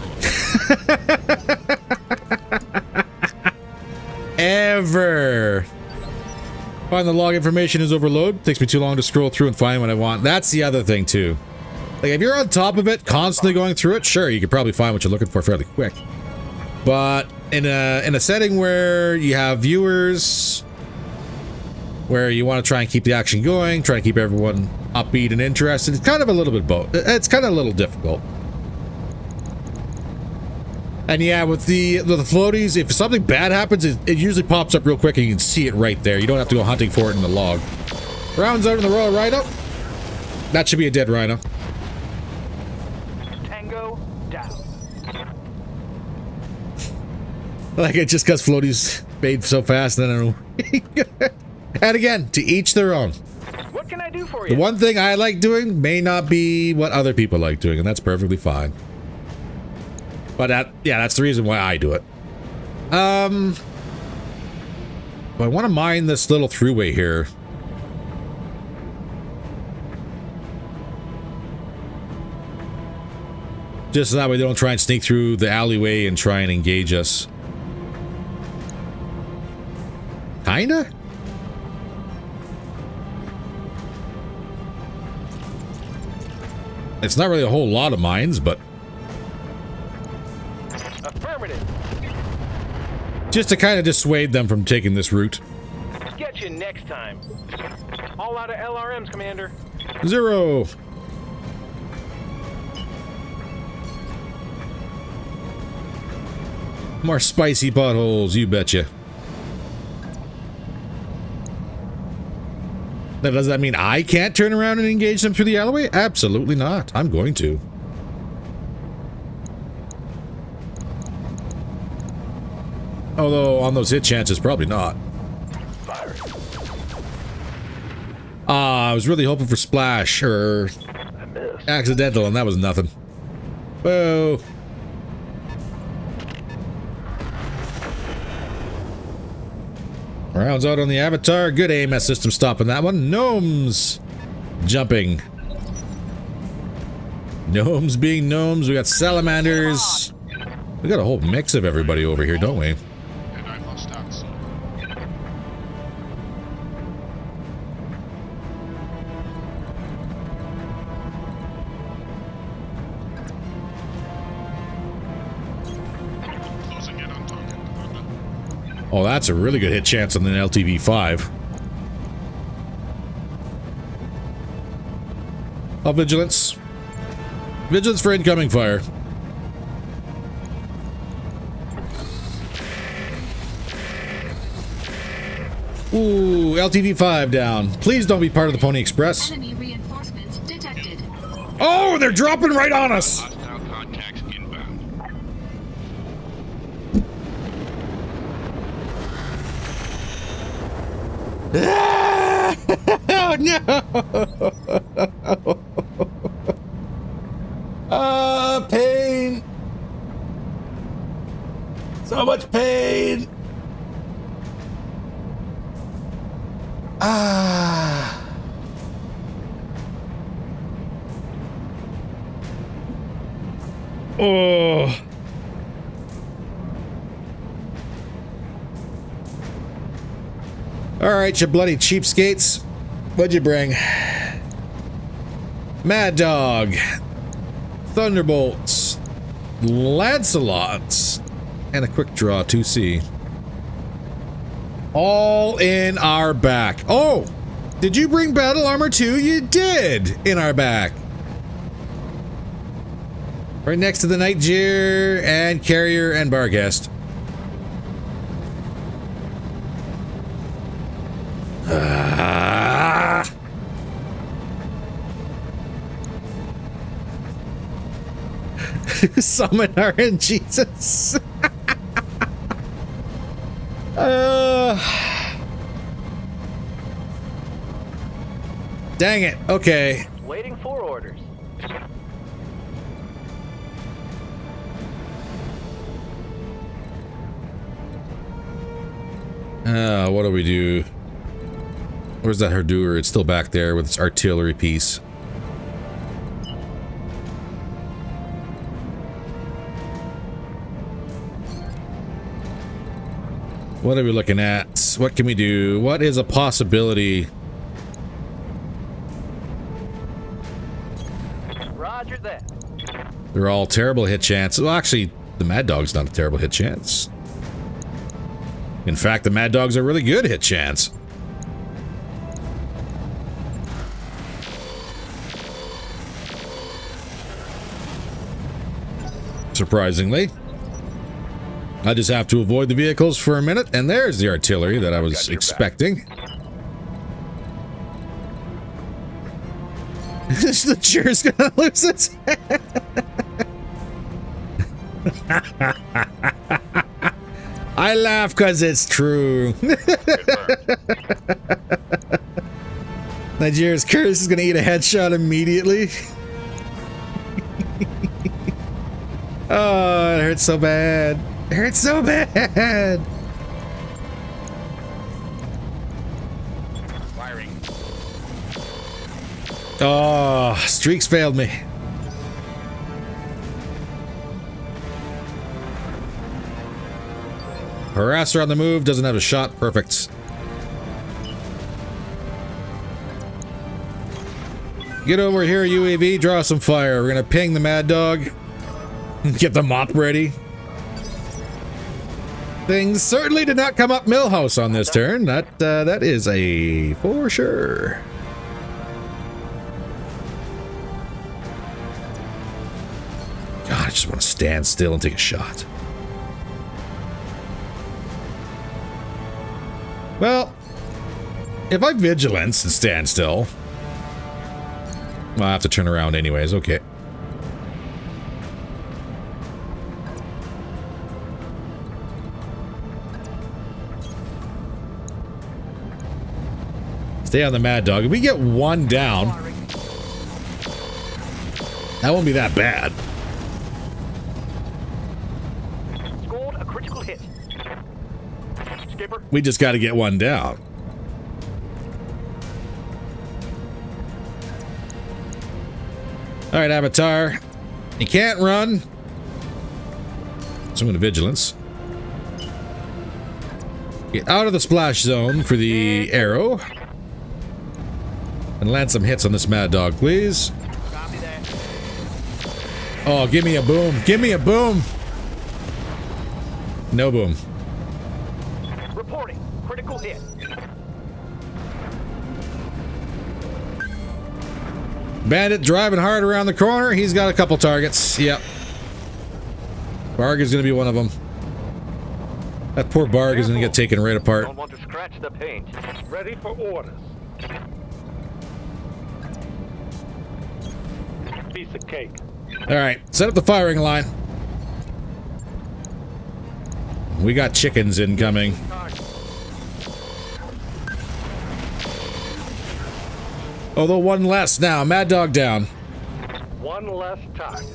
Ever. Find the log information is overload. Takes me too long to scroll through and find what I want. That's the other thing too. Like if you're on top of it, constantly going through it, sure, you could probably find what you're looking for fairly quick. But in a setting where you have viewers, where you want to try and keep the action going, try and keep everyone upbeat and interested, it's kind of a little bit both. It's kind of a little difficult. And yeah, with the floaties, if something bad happens, it usually pops up real quick and you can see it right there. You don't have to go hunting for it in the log. Rounds out in the Royal Rhino. That should be a dead rhino. Tango down. Like it just because floaties made so fast, then I don't know. And again, to each their own. What can I do for you? The one thing I like doing may not be what other people like doing, and that's perfectly fine. But that's the reason why I do it. I want to mine this little throughway here. Just so that way they don't try and sneak through the alleyway and try and engage us. Kinda? It's not really a whole lot of mines, but Affirmative. just to kind of dissuade them from taking this route. Get you next time. All out of LRMs, Commander. 0. More spicy potholes, you betcha. Now, does that mean I can't turn around and engage them through the alleyway? Absolutely not. I'm going to. Although, on those hit chances, probably not. Fire. I was really hoping for splash or I missed. accidental, and that was nothing. Whoa. Rounds out on the Avatar. Good AMS system stopping that one. Gnomes jumping. Gnomes being gnomes. We got salamanders. We got a whole mix of everybody over here, don't we? And I lost access. Closing in on target. Oh, that's a really good hit chance on an LTV-5. Oh, vigilance. Vigilance for incoming fire. Ooh, LTV-5 down. Please don't be part of the Pony Express. Enemy reinforcements detected. Oh, they're dropping right on us. Hostile contacts inbound. Oh no! Pain! So much pain! Ah! Oh! Alright, you bloody cheapskates. What'd you bring? Mad Dog. Thunderbolts. Lancelots. And a quick draw 2C. All in our back. Oh! Did you bring battle armor too? You did! In our back. Right next to the Night Jeer and Carrier and Barghest. Summon RNGesus. Dang it. Okay. Waiting for orders. What do we do? Where's that Herduer? It's still back there with its artillery piece. What are we looking at? What can we do? What is a possibility? Roger that. They're all terrible hit chances. Well, actually, the Mad Dog's not a terrible hit chance. In fact, the Mad Dog's a really good hit chance. Surprisingly. I just have to avoid the vehicles for a minute, and there's the artillery that I was expecting. The cheer's gonna lose its head. I laugh because it's true. Nigeria's curse is gonna eat a headshot immediately. Oh, it hurts so bad. It hurts so bad. Firing. Oh, streaks failed me. Harasser on the move, doesn't have a shot. Perfect. Get over here, UAV, draw some fire. We're gonna ping the Mad Dog. Get the mop ready. Things certainly did not come up Millhouse on this turn. That is a for sure. God, I just want to stand still and take a shot. Well, if I vigilance and stand still, well, I have to turn around anyways. Okay. Stay on the Mad Dog. If we get one down, that won't be that bad. Scored a critical hit. Skipper. We just got to get one down. All right, Avatar. You can't run. So I'm going to vigilance. Get out of the splash zone for the arrow. And land some hits on this Mad Dog, please. Oh, give me a boom. Give me a boom. No boom. Reporting. Critical hit. Bandit driving hard around the corner. He's got a couple targets. Yep. Barg is going to be one of them. That poor Barg is going to get taken right apart. Don't want to scratch the paint. Ready for orders. Piece of cake. All right, set up the firing line. We got chickens incoming. Although one less now. Mad Dog down. One less target.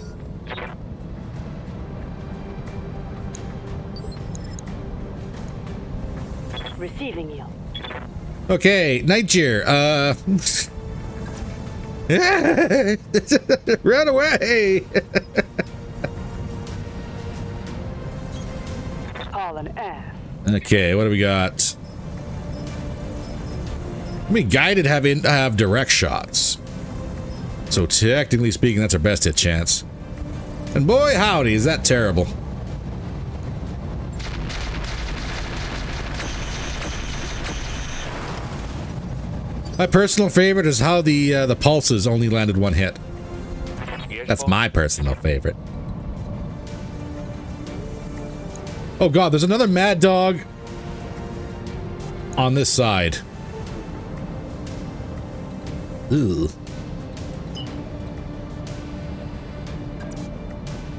Receiving you. Okay, Nightjeer. Run away. All an ass. Okay, what do we got? I mean, guided have direct shots. So technically speaking, that's our best hit chance. And boy, howdy, is that terrible. My personal favorite is how the pulses only landed one hit. That's my personal favorite. Oh god, there's another Mad Dog on this side. Ooh.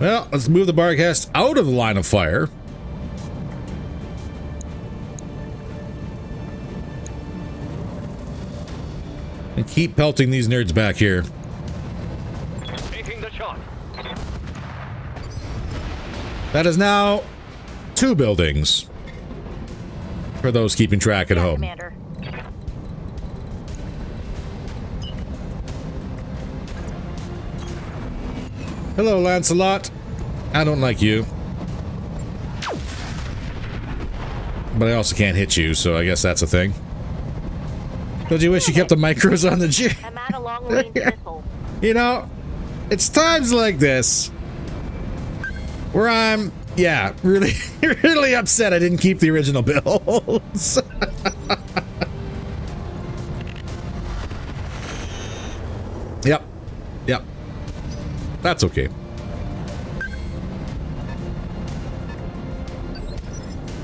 Well, let's move the Barghest out of the line of fire. And keep pelting these nerds back here. Taking the shot. That is now 2 buildings. For those keeping track at Yeah, home. Commander. Hello, Lancelot. I don't like you. But I also can't hit you, so I guess that's a thing. Don't you wish you kept the micros on the G? I'm at a long-range missile. You know, it's times like this where I'm, yeah, really, really upset I didn't keep the original builds. Yep. That's okay.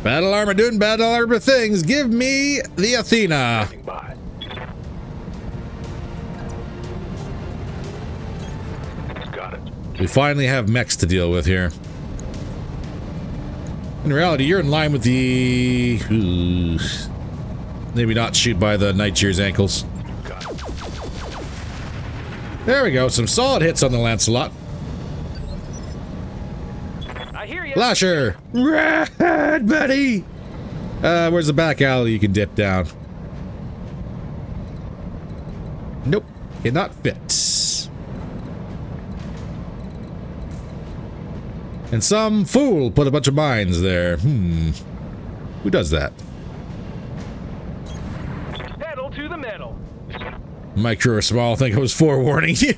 Battle armor doing battle armor things. Give me the Athena. By. Got it. We finally have mechs to deal with here. In reality, you're in line with the... Ooh, maybe not shoot by the Nightjeer's ankles. Got it. There we go. Some solid hits on the Lancelot. I hear you. Lasher! Rad, buddy! Where's the back alley you can dip down? Nope. Cannot fit. And some fool put a bunch of mines there. Who does that? Pedal to the metal. Micro or small, I think I was forewarning you.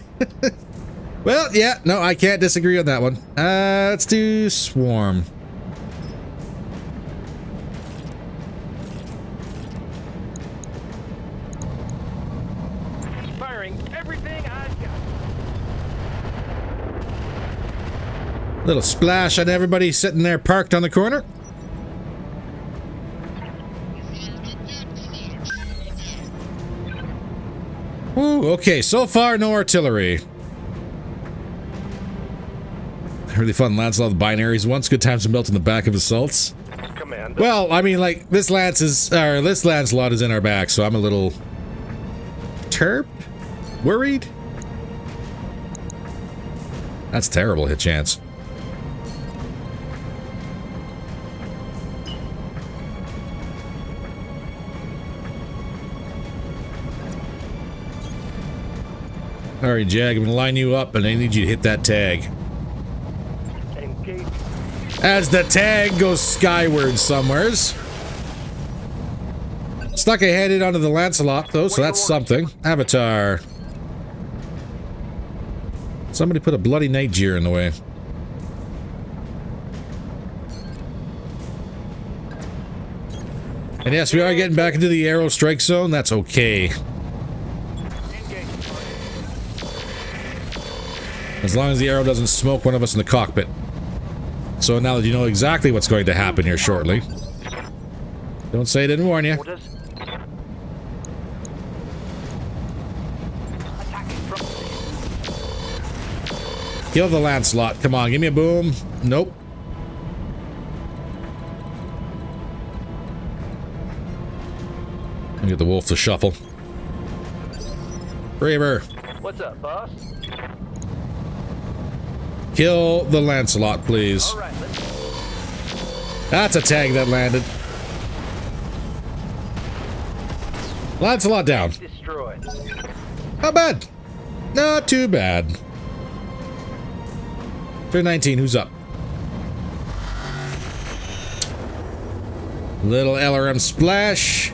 Well, yeah, no, I can't disagree on that one. Let's do Swarm. Firing everything I've got. Little splash on everybody sitting there parked on the corner. Ooh, okay, so far no artillery. Really fun Lancelot with binaries once. Good times to melt in the back of assaults. Command. Well, I mean, like, this Lancelot is in our back, so I'm a little... worried? That's terrible hit chance. Alright, Jag, I'm gonna line you up, and I need you to hit that tag. Engage. As the tag goes skyward somewheres. Stuck a head in onto the Lancelot, though, so that's something. Avatar. Somebody put a bloody Nightjeer in the way. And yes, we are getting back into the arrow strike zone. That's okay. As long as the arrow doesn't smoke one of us in the cockpit. So now that you know exactly what's going to happen here shortly. Don't say I didn't warn you. Orders. Attacking from. Kill the Lancelot. Come on, give me a boom. Nope. Get the wolf to shuffle. Braver. What's up, boss? Kill the Lancelot, please. All right, let's That's a tag that landed. Lancelot down. destroyed. Not bad. Not too bad. Turn 19, who's up? Little LRM splash.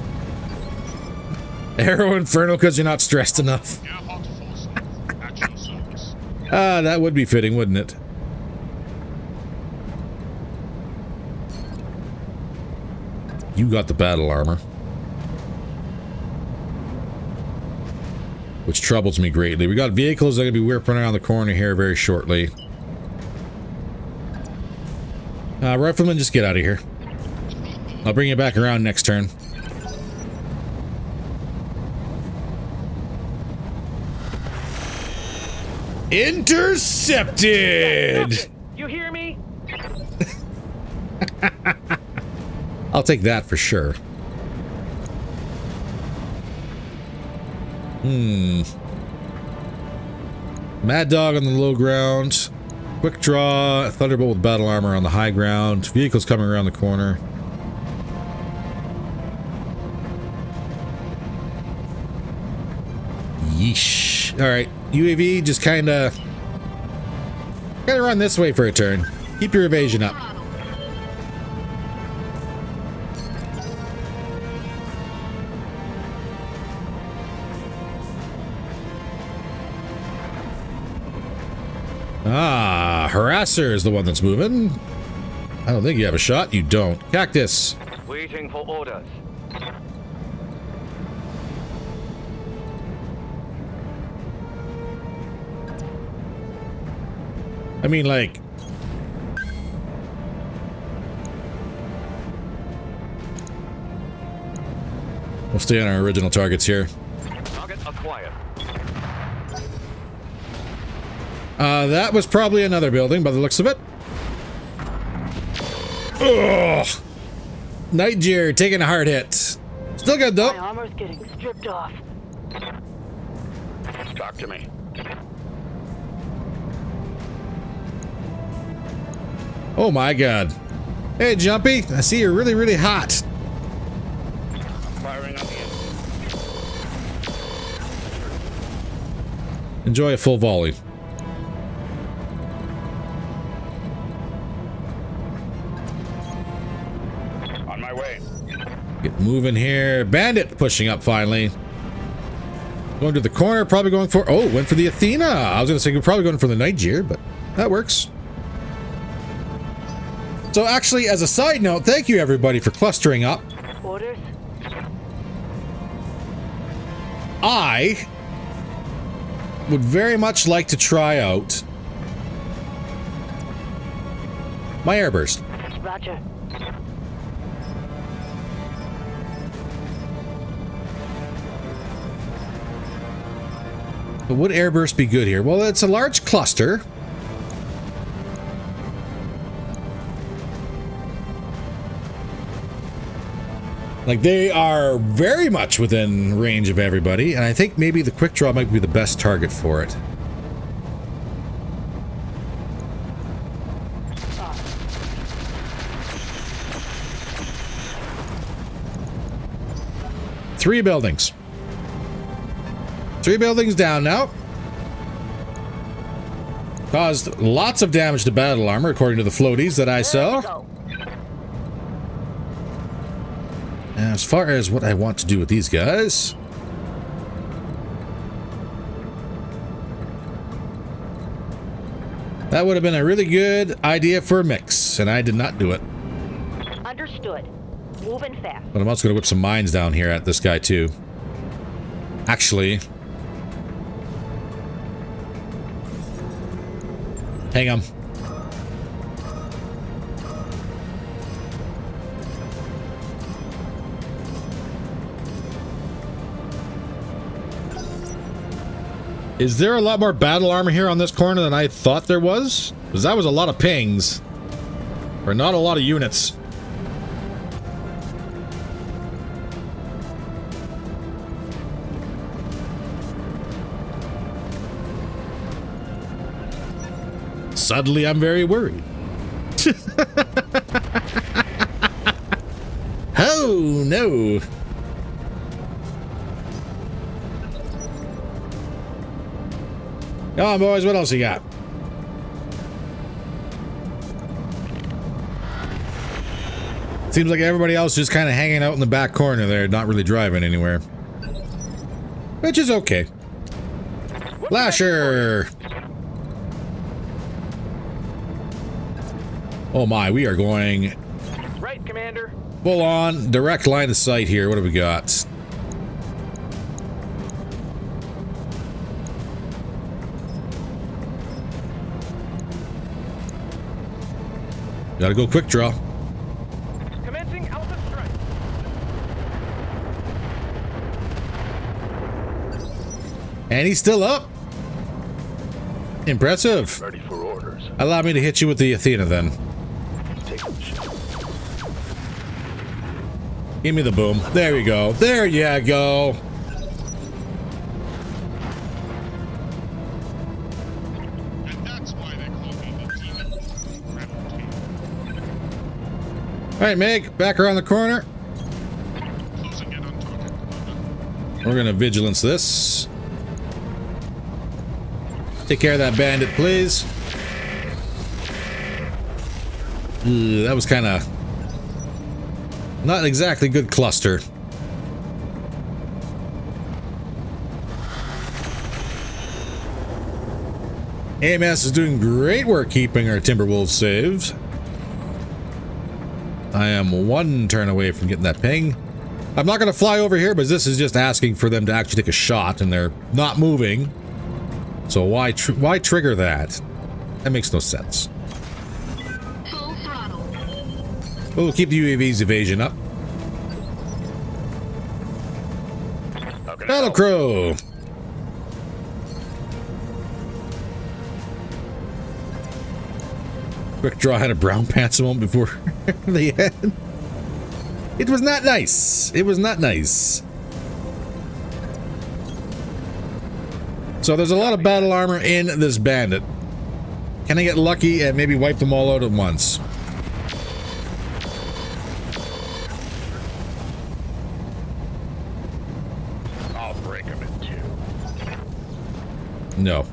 Arrow Inferno because you're not stressed enough. Gerhardt Force at your service. Ah, that would be fitting, wouldn't it? You got the battle armor. Which troubles me greatly. We got vehicles that are going to be whipping around the corner here very shortly. Rifleman, just get out of here. I'll bring you back around next turn. Intercepted! You hear me? I'll take that for sure. Mad Dog on the low ground. Quick draw. Thunderbolt with battle armor on the high ground. Vehicles coming around the corner. Yeesh. All right, UAV, just kind of run this way for a turn. Keep your evasion up. Ah, harasser is the one that's moving. I don't think you have a shot. You don't. Cactus. Waiting for orders. I mean, like... We'll stay on our original targets here. Target acquired. That was probably another building by the looks of it. Ugh! Nightjar taking a hard hit. Still good though. My armor's getting stripped off. Talk to me. Oh my god. Hey Jumpy, I see you're really, really hot. Firing on the end. Enjoy a full volley. On my way. Get moving here. Bandit pushing up finally. Going to the corner, probably going for... Oh, went for the Athena. I was going to say we're probably going for the Nightjar, but that works. So actually, as a side note, thank you everybody for clustering up. Orders? I would very much like to try out my airburst. Roger. But would airburst be good here? Well, it's a large cluster. Like, they are very much within range of everybody, and I think maybe the quick draw might be the best target for it. Three buildings. Three buildings down now. Caused lots of damage to battle armor, according to the floaties that I saw. As far as what I want to do with these guys, that would have been a really good idea for a mix, and I did not do it. Understood. Moving fast. But I'm also going to whip some mines down here at this guy too. Actually, hang on. Is there a lot more battle armor here on this corner than I thought there was? Because that was a lot of pings. Or not a lot of units. Suddenly I'm very worried. Oh no. Come on, boys, what else you got? Seems like everybody else just kind of hanging out in the back corner there, not really driving anywhere. Which is okay. Lasher! Oh my, we are going... Right, Commander. Full on, direct line of sight here. What do we got? Gotta go quick draw. Commencing Alpha Strike. And he's still up. Impressive. Ready for orders. Allow me to hit you with the Athena then. Take the shot. Give me the boom. There we go. There you go. And that's why they call me the demon. All right, Meg, back around the corner. Closing in on target. We're gonna vigilance this. Take care of that bandit, please. Ugh, that was kind of not exactly good cluster. AMS is doing great work keeping our Timberwolves saved. I am one turn away from getting that ping. I'm not going to fly over here, but this is just asking for them to actually take a shot, and they're not moving. So why trigger that? That makes no sense. Full throttle. We'll keep the UAV's evasion up. Battle Crow! Quick Draw had a brown pants moment before the end. It was not nice. It was not nice. So there's a lot of battle armor in this bandit. Can I get lucky and maybe wipe them all out at once? I'll break them in two. No.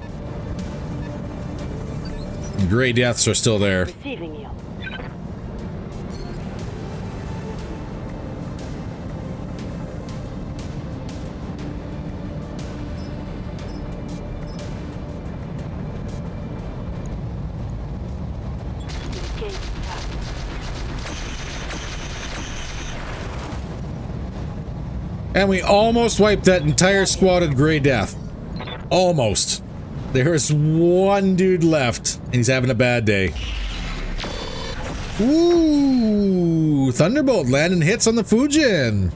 Gray deaths are still there. Receiving you. And we almost wiped that entire squad of Gray Death. Almost. There's one dude left, and he's having a bad day. Ooh, Thunderbolt landing hits on the Fujin.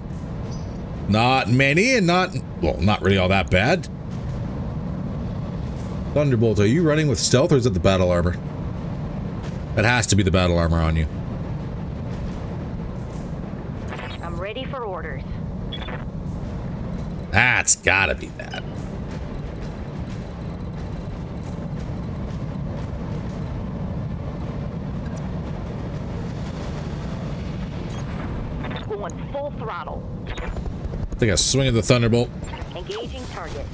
Not many, and not really all that bad. Thunderbolt, are you running with stealth, or is it the battle armor? It has to be the battle armor on you. I'm ready for orders. That's gotta be that. Going full throttle. Take a swing at the Thunderbolt. Engaging target.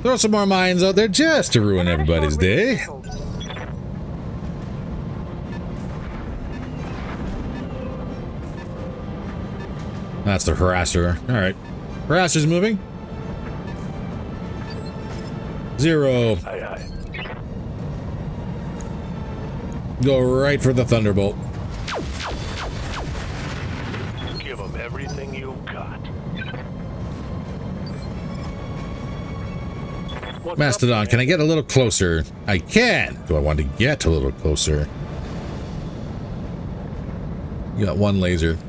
Throw some more mines out there just to ruin everybody's day. That's the harasser. Alright. Harasser's moving. 0. Aye, aye. Go right for the Thunderbolt. Give them everything you've got. Mastodon, can I get a little closer? I can. Do I want to get a little closer? You got one laser.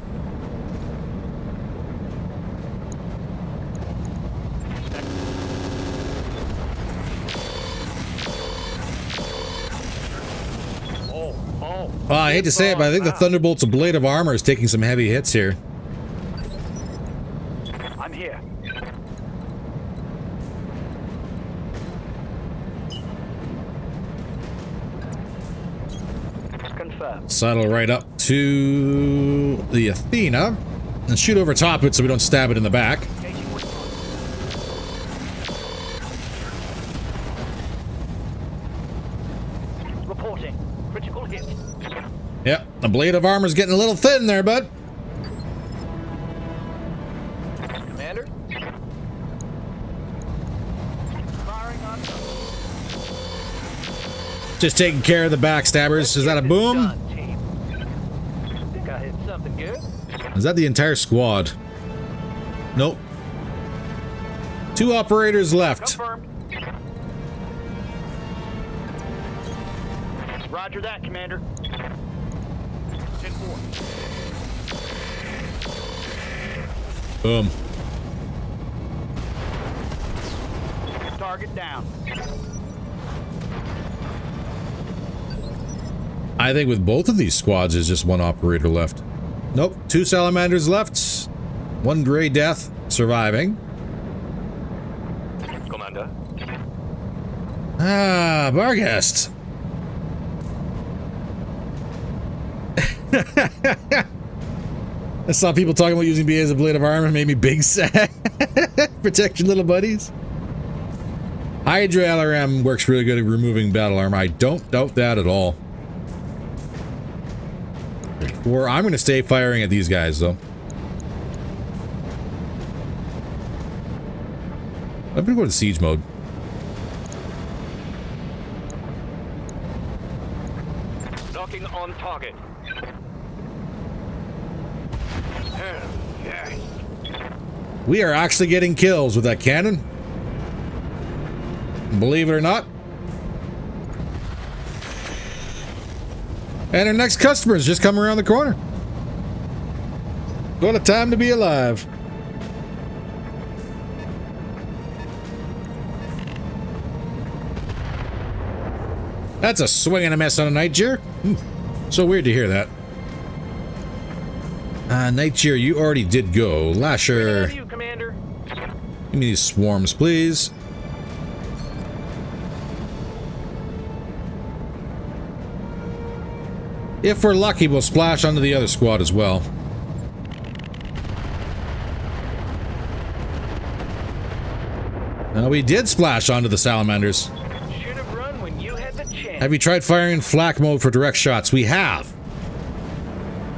Well, I hate to say it, but I think the Thunderbolt's blade of armor is taking some heavy hits here. I'm here. Confirmed. Saddle right up to the Athena and shoot over top it so we don't stab it in the back. Reporting. Critical hit. Yep, the blade of armor's getting a little thin there, bud. Commander? Firing on. Just taking care of the backstabbers. Is that a boom? Done, team. Think I hit something good? Is that the entire squad? Nope. 2 operators left. Confirmed. Roger that, Commander. 10-4. Boom. Target down. I think with both of these squads, there's just 1 operator left. Nope, 2 salamanders left. 1 Gray Death surviving. Commander. Ah, Barghest. I saw people talking about using BA as a blade of armor. Made me big sad. Protect your little buddies. Hydra LRM works really good at removing battle armor. I don't doubt that at all. Or I'm going to stay firing at these guys, though. I'm going to go to siege mode. Knocking on target. Hell yes. We are actually getting kills with that cannon. Believe it or not. And our next customer is just coming around the corner. What a time to be alive. That's a swing and a miss on a night cheer. So weird to hear that. Night cheer, you already did go. Lasher. You, Commander. Give me these swarms, please. If we're lucky, we'll splash onto the other squad as well. We did splash onto the salamanders. Should have run when you had the chance. Have you tried firing flak mode for direct shots? We have.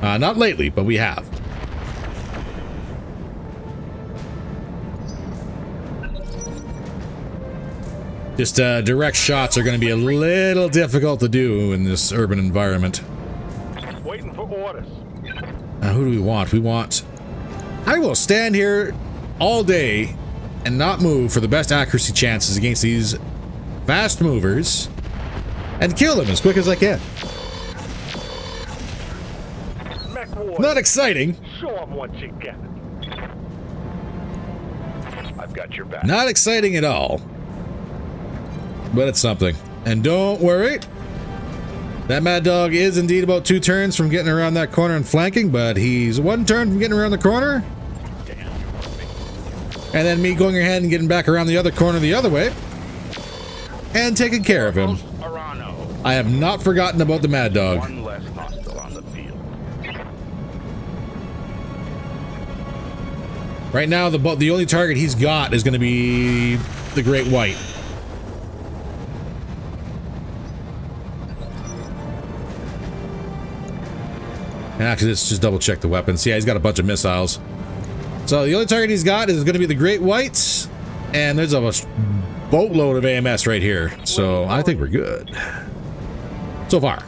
Not lately, but we have. Just direct shots are going to be a little difficult to do in this urban environment. Waiting for orders. Who do we want? We want... I will stand here all day and not move for the best accuracy chances against these fast movers and kill them as quick as I can. Not exciting. Show them what you got. I've got your back. Not exciting at all. But it's something. And don't worry. That Mad Dog is indeed about 2 turns from getting around that corner and flanking, but he's 1 turn from getting around the corner. And then me going ahead and getting back around the other corner the other way. And taking care of him. I have not forgotten about the Mad Dog. One less hostile on the field. Right now, the only target he's got is going to be the Great White. And actually, let's just double check the weapons. Yeah, he's got a bunch of missiles. So the only target he's got is going to be the Great Whites. And there's a boatload of AMS right here. So I think we're good. So far.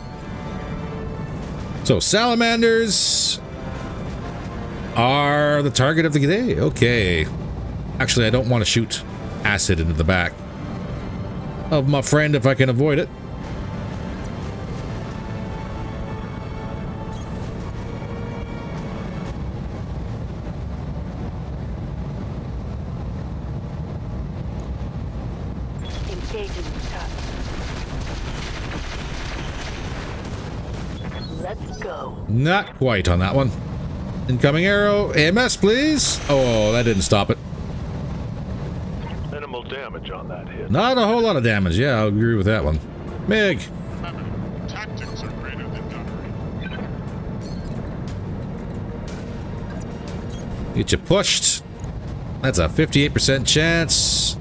So salamanders are the target of the day. Okay. Actually, I don't want to shoot acid into the back of my friend if I can avoid it. Let's go. Not quite on that one. Incoming arrow. AMS, please. Oh, that didn't stop it. Minimal damage on that hit. Not a whole lot of damage. Yeah, I'll agree with that one. Mig. Tactics are greater than gunnery. Get you pushed. That's a 58% chance.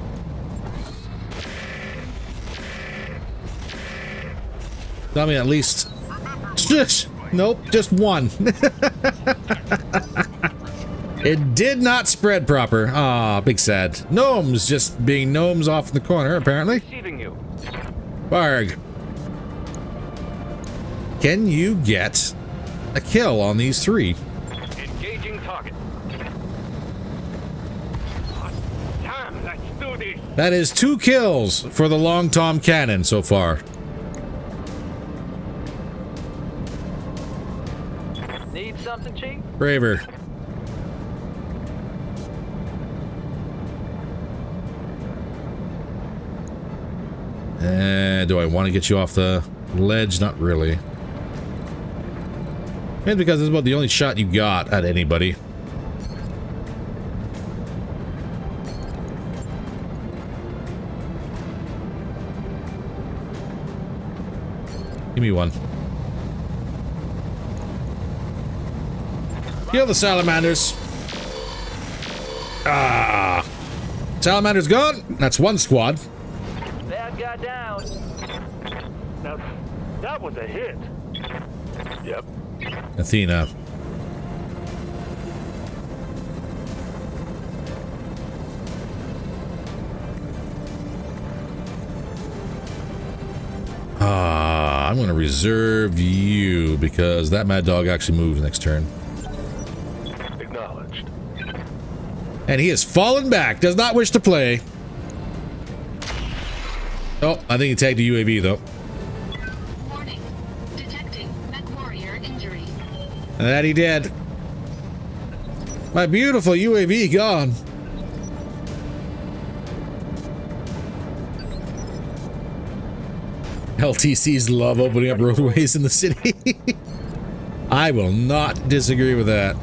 Tell me at least. Nope, just 1. It did not spread proper. Ah, big sad. Gnomes just being gnomes off in the corner, apparently. Receiving you. Barg. Can you get a kill on these 3? Engaging target. Damn, let's do this. That is 2 kills for the Long Tom Cannon so far. Need something, Chief? Braver. Do I want to get you off the ledge? Not really. And because it's about the only shot you got at anybody. Give me 1. Kill the salamanders. Ah. Salamander's gone. That's 1 squad. guy down. Now, that was a hit. Yep. Athena. I'm going to reserve you because that mad dog actually moves next turn. Acknowledged. And he has fallen back. Does not wish to play. Oh, I think he tagged a UAV though. Warning. Detecting mech warrior injury. And that he did. My beautiful UAV gone. LTCs love opening up roadways in the city. I will not disagree with that.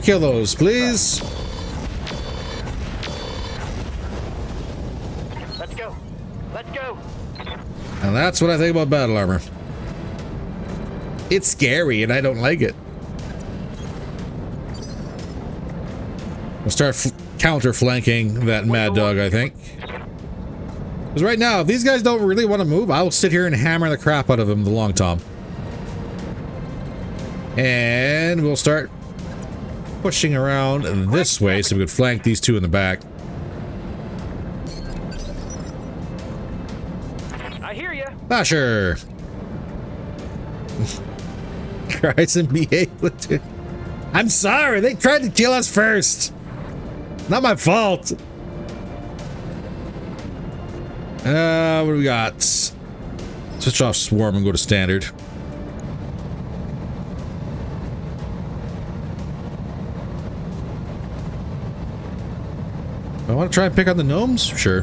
Kill those, please. Let's go. Let's go. And that's what I think about battle armor. It's scary and I don't like it. We'll start counter flanking that mad dog, I think. Because right now, if these guys don't really want to move, I'll sit here and hammer the crap out of them, the long tom. And we'll start pushing around this way so we could flank these two in the back. I hear you. Ah, sure. Christ and be able to. I'm sorry, they tried to kill us first. Not my fault. What do we got? Switch off swarm and go to standard. I want to try and pick on the gnomes? Sure.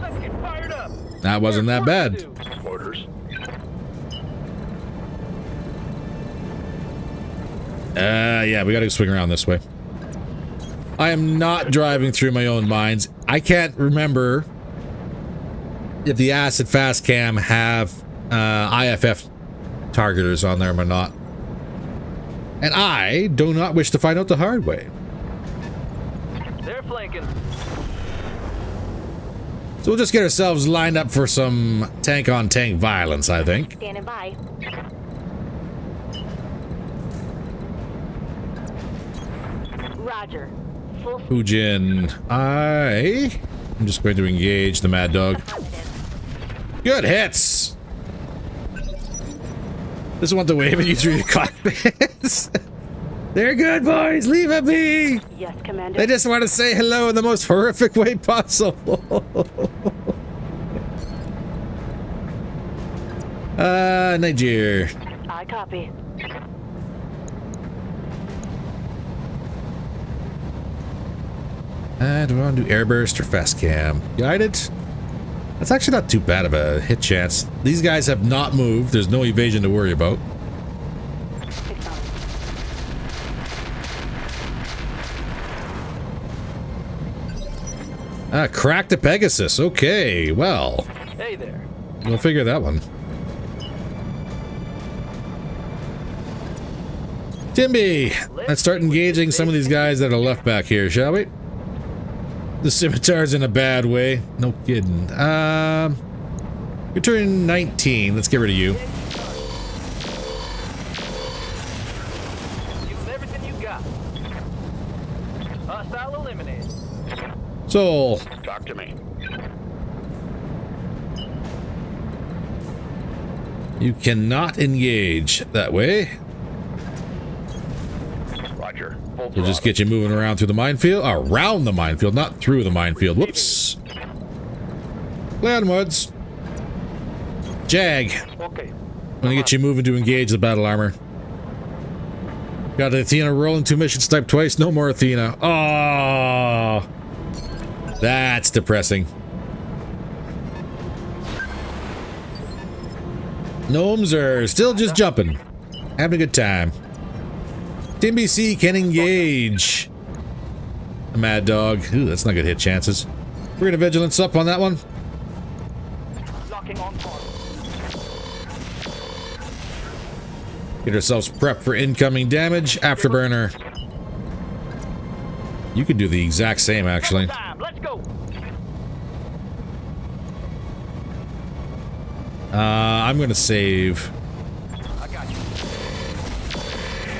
Let's get fired up. That wasn't that bad. Orders. Yeah, we gotta swing around this way. I am not driving through my own mines. I can't remember if the acid fast cam have IFF targeters on them or not. And I do not wish to find out the hard way. They're flanking. So we'll just get ourselves lined up for some tank-on-tank violence, I think. Standing by. Roger. Full Fujin, I'm just going to engage the mad dog. affirmative. Good hits! Just want to wave at you through your cockpits. They're good, boys! Leave it be! Yes, Commander. They just want to say hello in the most horrific way possible. Niger. I copy. Do we want to do airburst or fast cam? Guided? That's actually not too bad of a hit chance. These guys have not moved. There's no evasion to worry about. Crack the Pegasus. Okay, well. Hey there. We'll figure that one. Timby, let's start engaging some of these guys that are left back here, shall we? The scimitar's in a bad way. No kidding. You're turning 19. Let's get rid of you. Give them everything you got. Hostile eliminated. Soul. Talk to me. You cannot engage that way. Roger. Full We'll just get you moving around through the minefield. Around the minefield, not through the minefield. Whoops. Landwoods. Jag. Okay. I'm gonna get you moving to engage the battle armor. Got Athena rolling 2 missions type twice. No more Athena. Oh, that's depressing. Gnomes are still just jumping. Having a good time. TMBC can engage a mad dog. Ooh, that's not good hit chances. We're gonna vigilance up on that one. Locking on target. Get ourselves prepped for incoming damage. Afterburner. You could do the exact same, actually. Time. Let's go. I'm gonna save. I got you.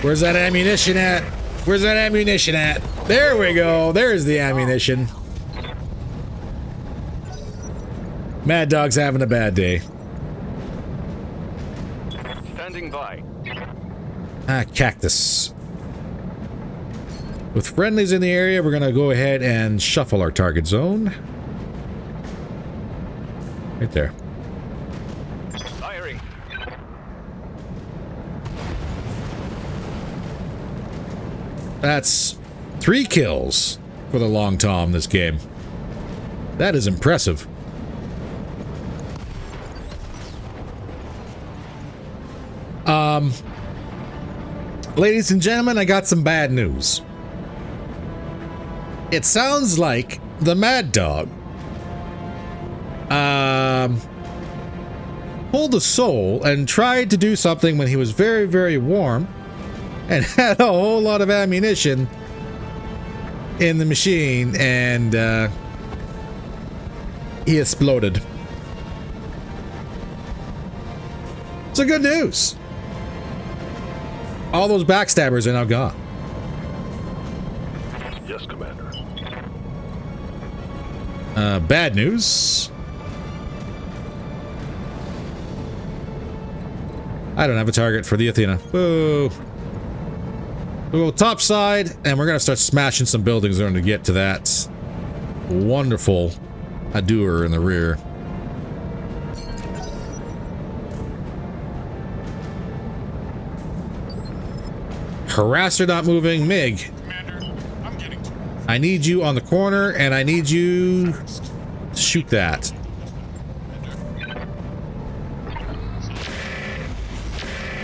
Where's that ammunition at? Where's that ammunition at? There we go. There's the ammunition. Mad Dog's having a bad day. Standing by. Ah, cactus. With friendlies in the area, we're gonna go ahead and shuffle our target zone. Right there. Firing. That's 3 kills for the Long Tom this game. That is impressive. Ladies and gentlemen, I got some bad news. It sounds like the Mad Dog pulled a soul and tried to do something when he was very, very warm and had a whole lot of ammunition in the machine, and he exploded. So good news. All those backstabbers are now gone. Yes, Commander. Bad news. I don't have a target for the Athena. Boo. We'll go top side, and we're gonna start smashing some buildings in order to get to that wonderful Adur in the rear. Harasser not moving. Mig, Commander, I'm getting to I need you on the corner, and I need you to shoot that.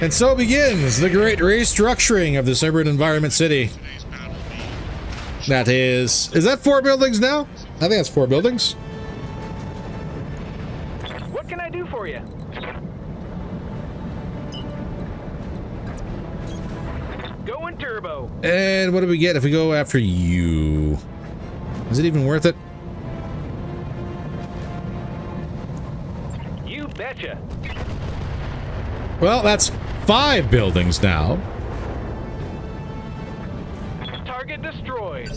And so begins the great restructuring of this urban environment city. today's battle. That is that 4 buildings now? I think that's 4 buildings. What can I do for you? Going turbo. And what do we get if we go after you? Is it even worth it? You betcha. Well, that's 5 buildings now. Target destroyed.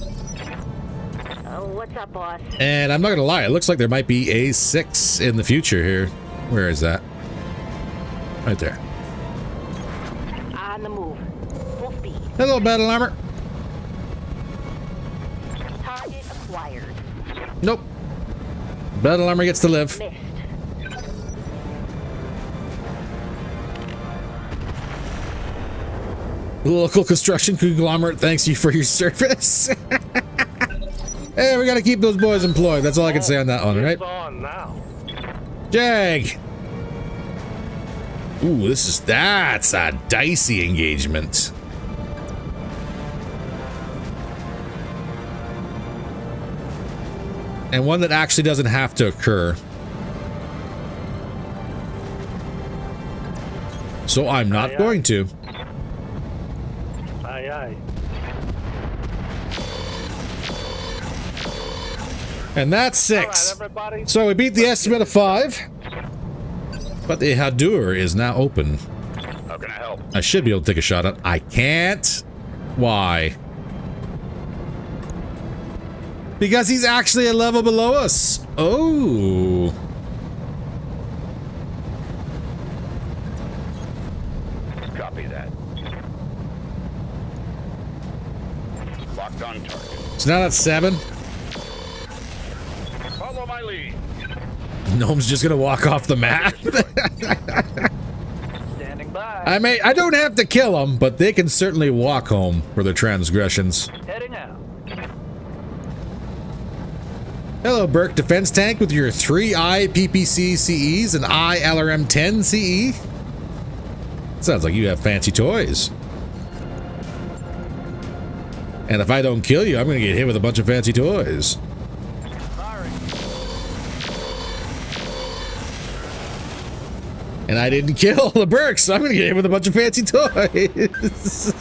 Oh, what's up, boss? And I'm not gonna lie, it looks like there might be a 6 in the future here. Where is that? Right there. On the move. Full speed. Hello, battle armor. Target acquired. Nope. Battle armor gets to live. Missed. Local construction conglomerate thanks you for your service. Hey, we gotta keep those boys employed. That's all I can say on that one, right? It's on now. Jag. Ooh, that's a dicey engagement. And one that actually doesn't have to occur. So I'm not going to. Aye, aye. And that's All right, 6. everybody. So we beat the estimate of 5. But the Hadur is now open. How can I help? I should be able to take a shot at. I can't. Why? Because he's actually a level below us. Oh. Copy that. Locked on target. So now that's 7. Follow my lead. Gnome's just gonna walk off the map. Standing by. I don't have to kill them, but they can certainly walk home for their transgressions. Heading out. Hello, Burke Defense Tank with your 3I PPC CEs and I LRM 10 CE. Sounds like you have fancy toys. And if I don't kill you, I'm gonna get hit with a bunch of fancy toys. Firing. And I didn't kill the Burks, so I'm gonna get hit with a bunch of fancy toys.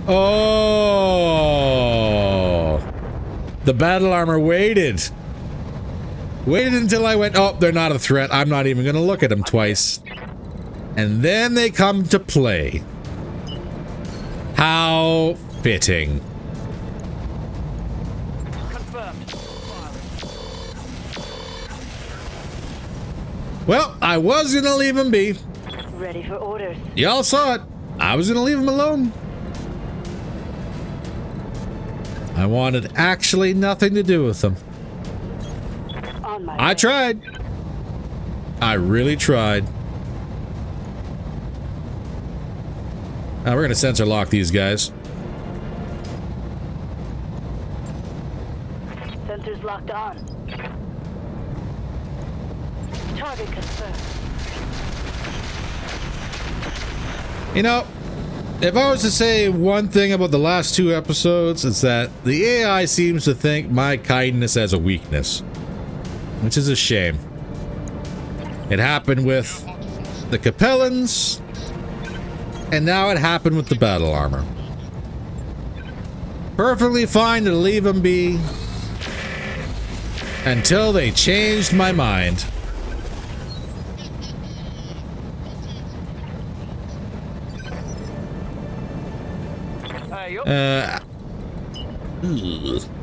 Oh. The battle armor waited. Waited until I went, oh, they're not a threat. I'm not even going to look at them twice. And then they come to play. How fitting. Confirmed. Well, I was going to leave him be. Ready for orders. Y'all saw it. I was going to leave him alone. I wanted actually nothing to do with them. On my I way. tried. I really tried. We're going to sensor lock these guys. Sensors locked on. Target confirmed. You know, if I was to say one thing about the last 2 episodes, it's that the AI seems to think my kindness as a weakness, which is a shame. It happened with the Capellans, and now it happened with the battle armor. Perfectly fine to leave them be until they changed my mind.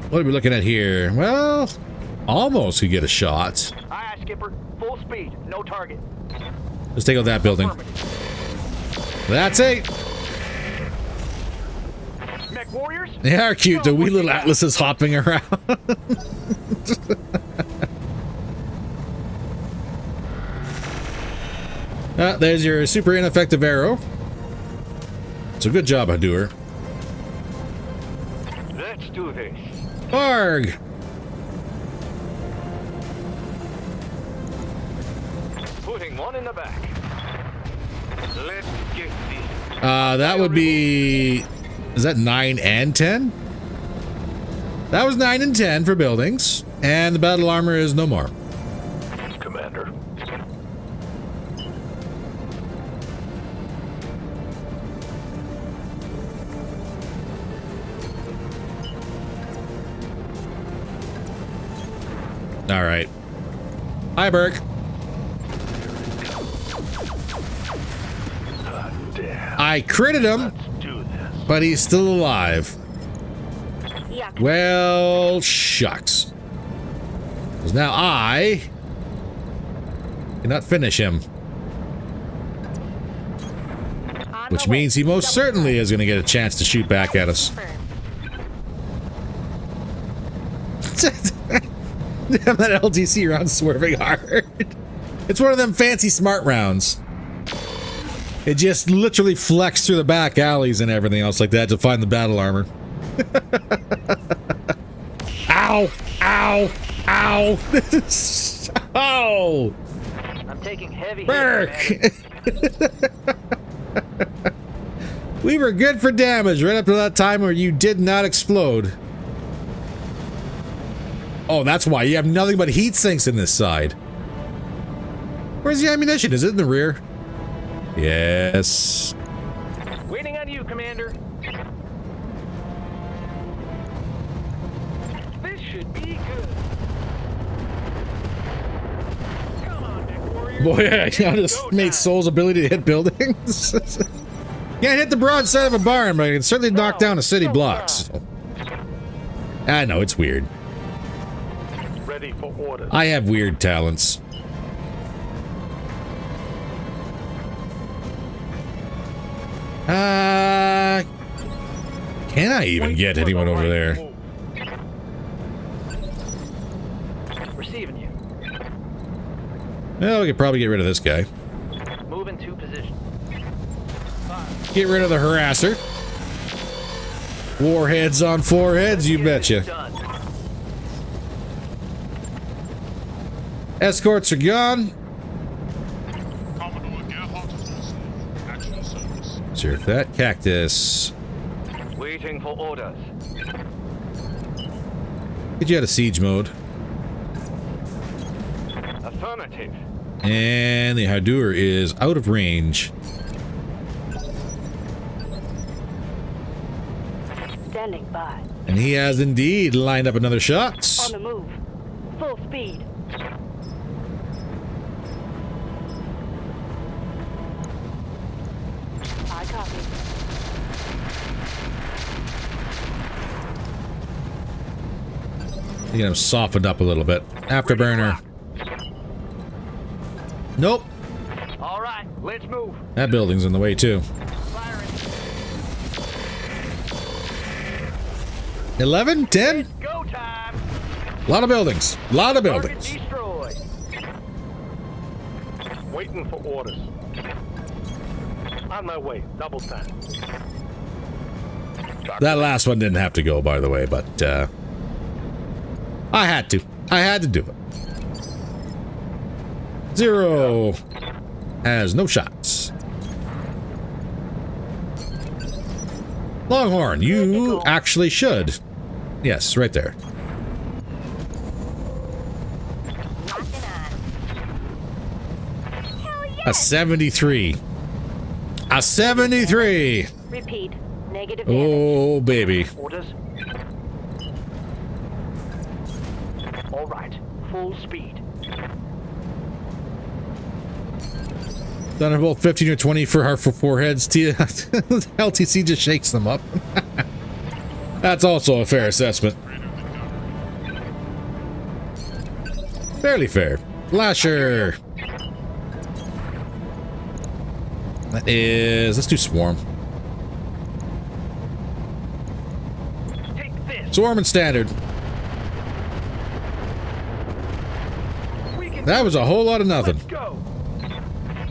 What are we looking at here? Well, almost could get a shot. Aye, aye, Skipper. Full speed. No target. Let's take out that building. That's it. Mech warriors? They are cute. The wee little atlases hopping around. There's your super ineffective arrow. So good job, Hadur. Let's do this. Arg! Putting one in the back. Let's get this. That would be... Is that 9 and 10? That was 9 and 10 for buildings. And the battle armor is no more. Commander. All right. Hi, Burke. I critted him, but he's still alive. Yuck. Well, shucks. Because now I cannot finish him. On Which my way. means he most certainly is going to get a chance to shoot back at us. Damn, that LTC round swerving hard. It's one of them fancy smart rounds. It just literally flexed through the back alleys and everything else like that to find the battle armor. Ow! Ow! Ow! Oh! I'm taking heavy Burke! hits, We were good for damage right up to that time where you did not explode. Oh, that's why you have nothing but heat sinks in this side. Where's the ammunition? Is it in the rear? Yes. man. Waiting on you, Commander. This should be good. Come on, Mech warriors. Boy, I just made Soul's ability to hit buildings. Can't hit the broad side of a barn, but I can certainly knock down a city block. So. I know, it's weird. Ready for orders. I have weird talents. Can I even get anyone over there? Receiving you. Well, we could probably get rid of this guy. Move into position. Get rid of the harasser. Warheads on foreheads, you betcha. Done. Escorts are gone. Commodore Gerhardt Forces, action service. Surf that cactus. Waiting for orders. Get you out of siege mode. Affirmative. And the Hadur is out of range. Standing by. And he has indeed lined up another shot. On the move. Full speed. I copy. You get him softened up a little bit. Afterburner. Nope. All right, let's move. That building's in the way too. Firing. 11? 10? Go time. A lot of buildings. A lot of Target buildings. destroyed. Waiting for orders. On my way. Double time. That last one didn't have to go, by the way, but I had to. I had to do it. 0 has no shots. Longhorn, you actually should. Yes, right there. A 73. A 73. Repeat. Negative damage. Oh, baby. Orders. All right. Full speed. Thunderbolt 15 or 20 for our foreheads. LTC just shakes them up. That's also a fair assessment. Fairly fair. Lasher. That is... Let's do Swarm. Take this. Swarm and Standard. We can That was a whole lot of nothing. Let's go.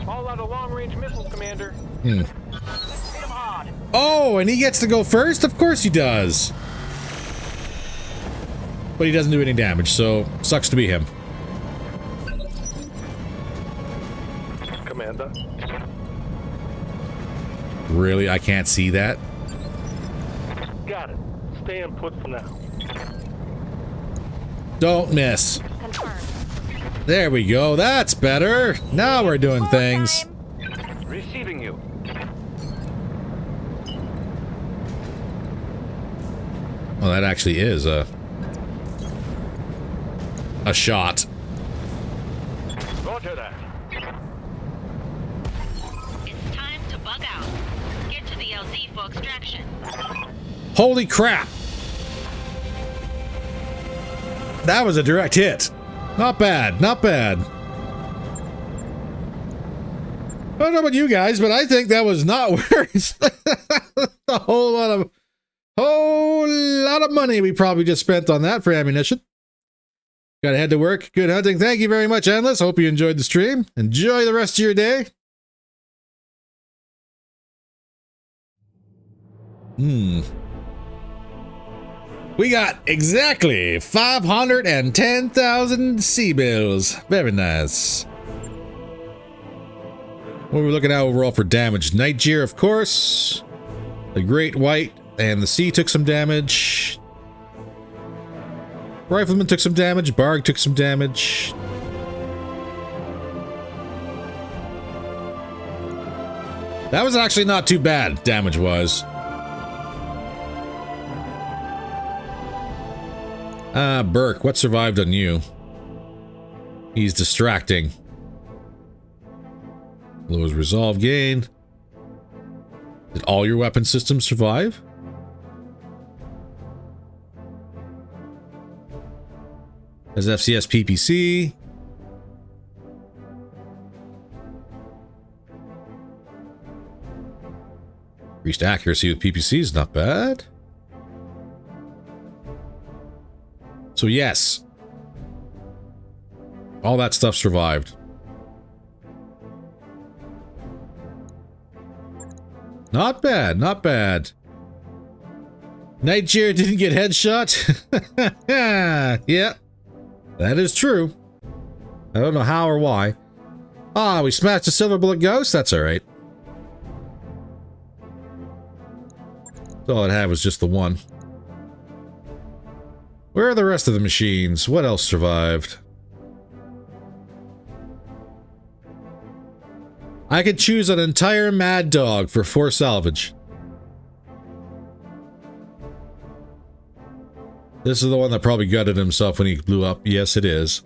All out of long-range missiles, Commander. Hmm. Let's hit him hard. Oh, and he gets to go first? Of course he does. But he doesn't do any damage, so sucks to be him. Commander. Really? I can't see that? Got it. Stay and put for now. Don't miss. Confirmed. There we go. That's better. Now we're doing things. Receiving you. Well, that actually is a shot. Roger that. It's time to bug out. Get to the LZ for extraction. Holy crap. That was a direct hit. Not bad. Not bad. I don't know about you guys, but I think that was not worth a whole lot of money we probably just spent on that for ammunition. Gotta head to work. Good hunting. Thank you very much, Endless. Hope you enjoyed the stream. Enjoy the rest of your day. We got exactly 510,000 C-bills. Very nice. What are we looking at overall for damage? Nightjeer, of course. The Great White and the Sea took some damage. Rifleman took some damage. Barg took some damage. That was actually not too bad, damage-wise. Burke, what survived on you? He's distracting. Lowers resolve gain. Did all your weapon systems survive? Has FCS PPC. Increased accuracy with PPC is not bad. So yes, all that stuff survived. Not bad, not bad. Nightjeer didn't get headshot. Yeah, that is true. I don't know how or why. Ah, we smashed a Silver Bullet Ghost? That's alright. All it had was just the one. Where are the rest of the machines? What else survived? I could choose an entire Mad Dog for 4 salvage. This is the one that probably gutted himself when he blew up. Yes, it is.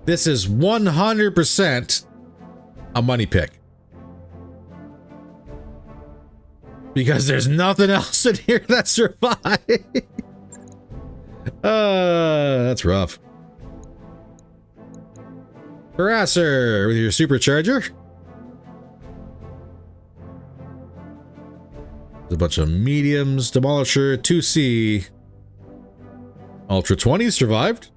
This is 100% a money pick. Because there's nothing else in here that survived. That's rough. Harasser with your supercharger. There's a bunch of mediums. Demolisher, 2C. Ultra 20 survived.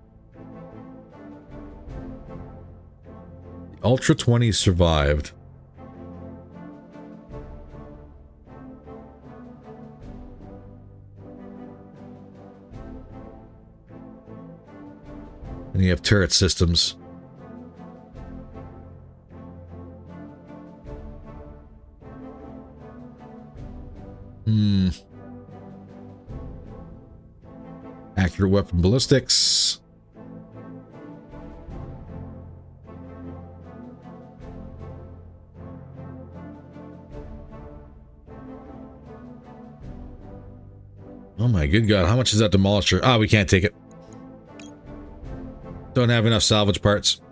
The Ultra 20 survived. And you have turret systems. Accurate weapon ballistics. Oh my good God, how much is that demolisher? Ah, we can't take it. Don't have enough salvage parts.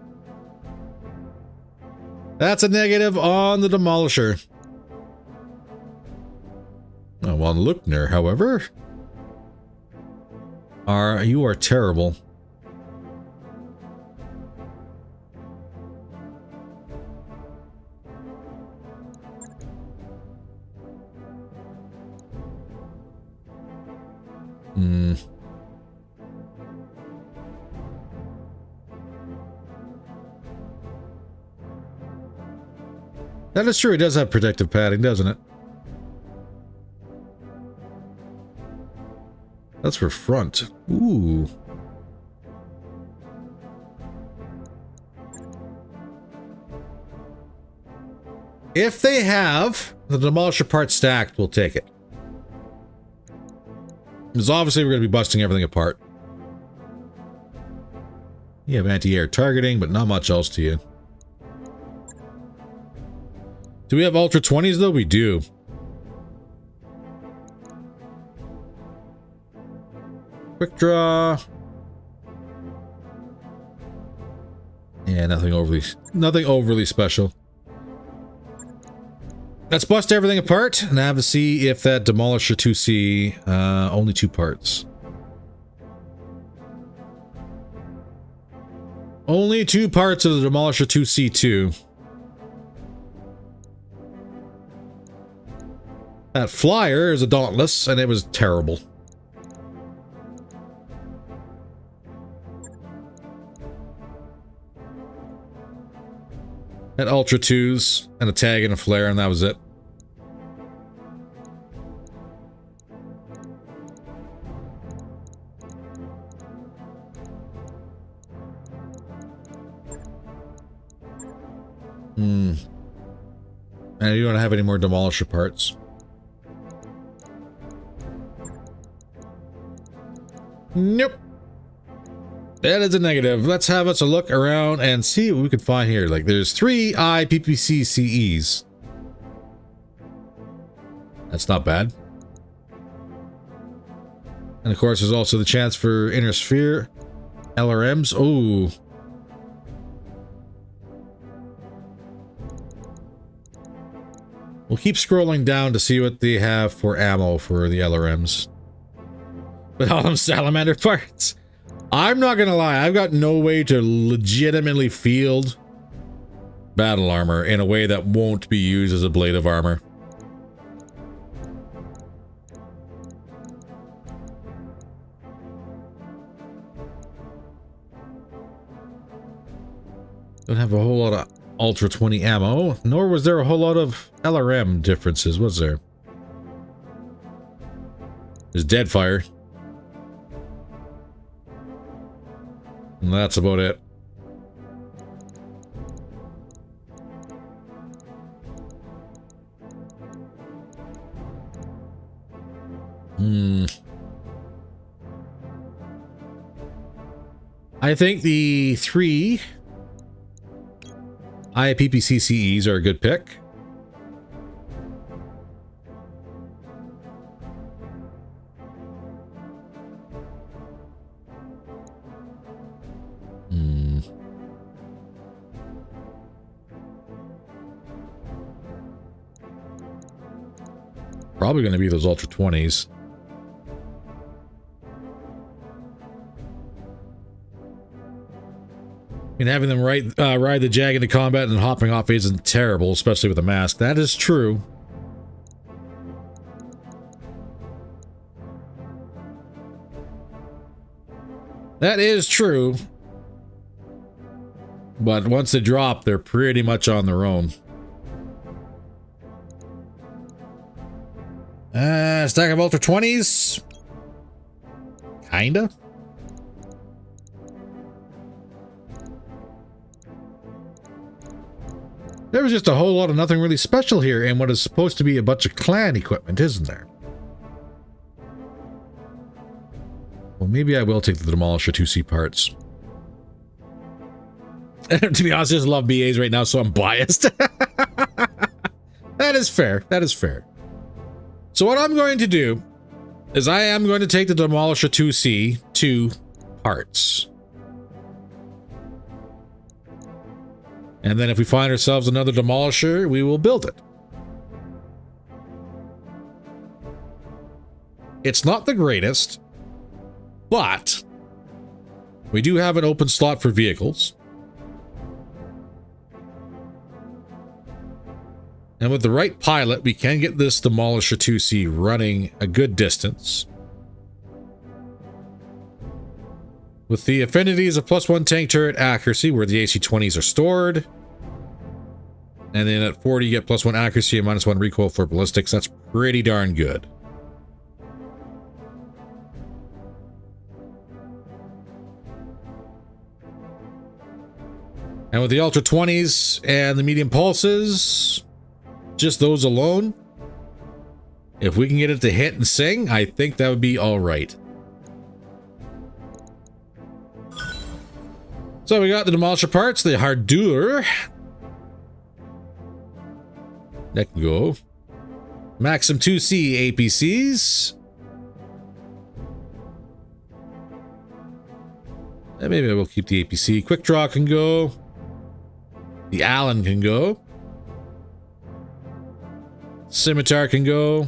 That's a negative on the demolisher. Oh, on Luckner, however, you are terrible. That is true. It does have protective padding, doesn't it? That's for front. Ooh. If they have the demolisher part stacked, we'll take it. Because obviously we're going to be busting everything apart. You have anti-air targeting, but not much else to you. Do we have Ultra 20s though? We do. Quick draw. Yeah, nothing overly special. Let's bust everything apart and have to see if that Demolisher 2C, only 2 parts. Only 2 parts of the Demolisher 2C2. That flyer is a Dauntless, and it was terrible. Had Ultra 2s, and a tag and a flare, and that was it. And you don't have any more Demolisher parts. Nope. That is a negative. Let's have us a look around and see what we can find here. Like, there's 3 IPPC CEs. That's not bad. And of course, there's also the chance for Inner Sphere LRMs. Oh. We'll keep scrolling down to see what they have for ammo for the LRMs. With all them salamander parts. I'm not gonna lie, I've got no way to legitimately field battle armor in a way that won't be used as a blade of armor. Don't have a whole lot of Ultra 20 ammo, nor was there a whole lot of LRM differences, was there? There's Deadfire. And that's about it. I think the 3 IPPC CEs are a good pick. Probably going to be those Ultra 20s. And having them ride the Jag into combat and hopping off isn't terrible, especially with a mask. That is true. That is true. But once they drop, they're pretty much on their own. Stack of Ultra 20s. Kinda. There was just a whole lot of nothing really special here in what is supposed to be a bunch of clan equipment, isn't there? Well, maybe I will take the Demolisher 2C parts. To be honest, I just love BAs right now, so I'm biased. That is fair. That is fair. So what I'm going to do is I am going to take the Demolisher 2C 2 parts. And then if we find ourselves another Demolisher, we will build it. It's not the greatest, but we do have an open slot for vehicles. And with the right pilot, we can get this Demolisher 2C running a good distance. With the affinities of +1 tank turret accuracy, where the AC-20s are stored. And then at 40, you get +1 accuracy and -1 recoil for ballistics. That's pretty darn good. And with the Ultra 20s and the medium pulses, just those alone, if we can get it to hit and sing, I think that would be all right. So we got the Demolisher parts, the Hardur. That can go. Maxim 2C APCs. And maybe I will keep the APC. Quick Draw can go. The Allen can go. Scimitar can go.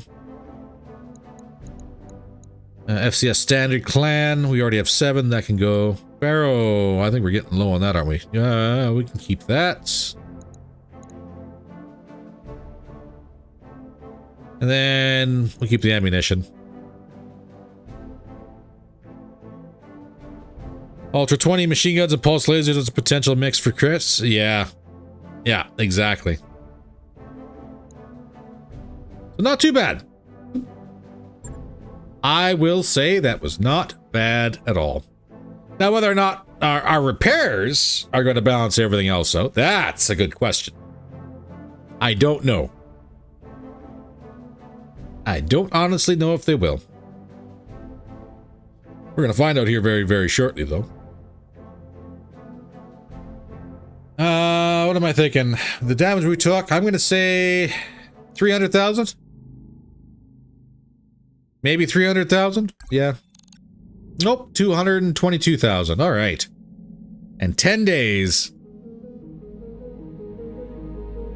FCS Standard Clan. We already have 7. That can go. Barrow. I think we're getting low on that, aren't we? Yeah, we can keep that. And then we'll keep the ammunition. Ultra 20 machine guns and pulse lasers as a potential mix for Chris. Yeah. Yeah, exactly. So not too bad. I will say that was not bad at all. Now, whether or not our repairs are going to balance everything else out, that's a good question. I don't know. I don't honestly know if they will. We're going to find out here very, very shortly, though. What am I thinking? The damage we took, I'm going to say 300,000? Maybe 300,000? Yeah. Nope, 222,000. All right. And 10 days.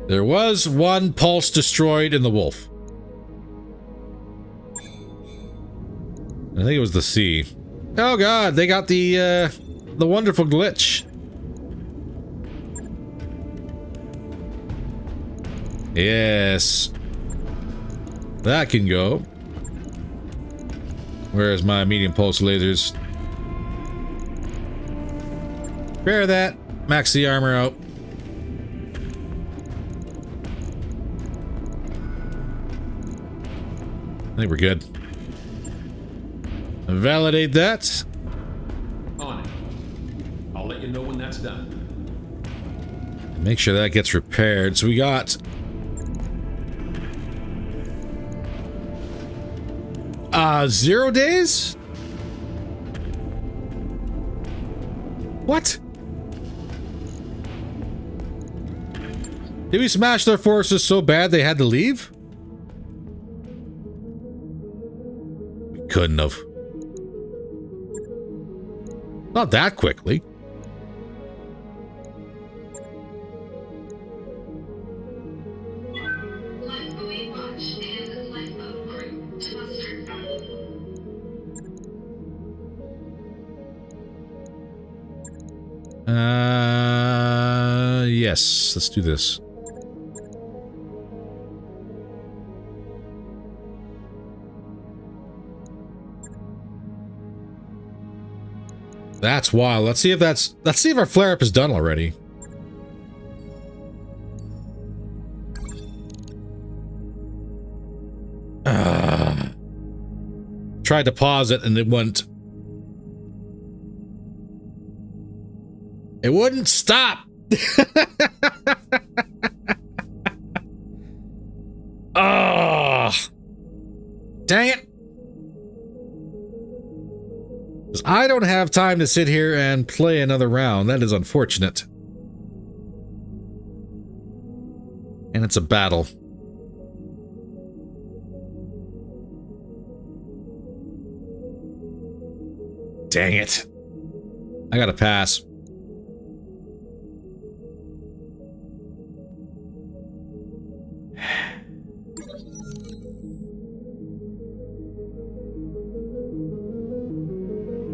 There was one pulse destroyed in the Wolf. I think it was the C. Oh god, they got the wonderful glitch. Yes. That can go. Where's my medium pulse lasers? Repair that. Max the armor out. I think we're good. Validate that. On it. I'll let you know when that's done. Make sure that gets repaired. So we got 0 days? What? Did we smash their forces so bad they had to leave? We couldn't have. Not that quickly. Lifebuoy launch and lifeboat Yes, let's do this. That's wild. Let's see if our flare up is done already. Tried to pause it and it wouldn't. It wouldn't stop. Oh, dang it. 'Cause I don't have time to sit here and play another round. That is unfortunate. And it's a battle. Dang it. I gotta pass.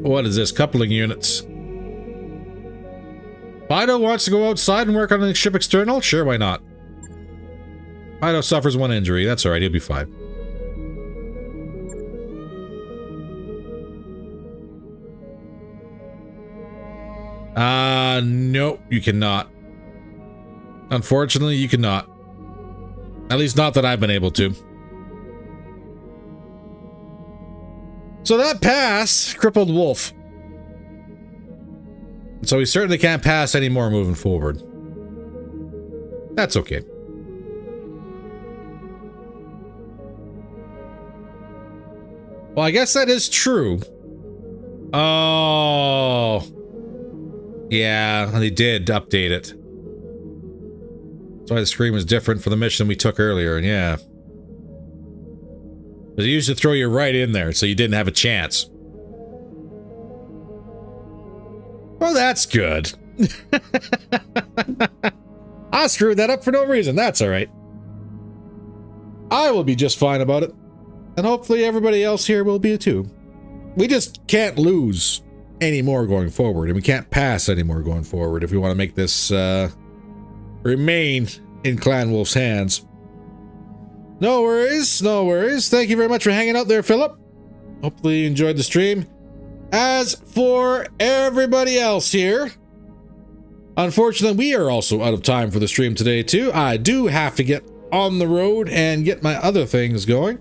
What is this? Coupling units. Fido wants to go outside and work on the ship external? Sure, why not? Fido suffers one injury. That's alright, he'll be fine. Nope, you cannot. Unfortunately, you cannot. At least not that I've been able to. So that pass crippled Wolf. So we certainly can't pass anymore moving forward. That's okay. Well, I guess that is true. Oh. Yeah, they did update it. That's why the screen was different for the mission we took earlier, and yeah. But it used to throw you right in there, so you didn't have a chance. Well, that's good. I screwed that up for no reason. That's alright. I will be just fine about it. And hopefully everybody else here will be too. We just can't lose anymore going forward, and we can't pass anymore going forward if we want to make this remain in Clan Wolf's hands. No worries, no worries. Thank you very much for hanging out there, Philip. Hopefully you enjoyed the stream. As for everybody else here, unfortunately, we are also out of time for the stream today, too. I do have to get on the road and get my other things going.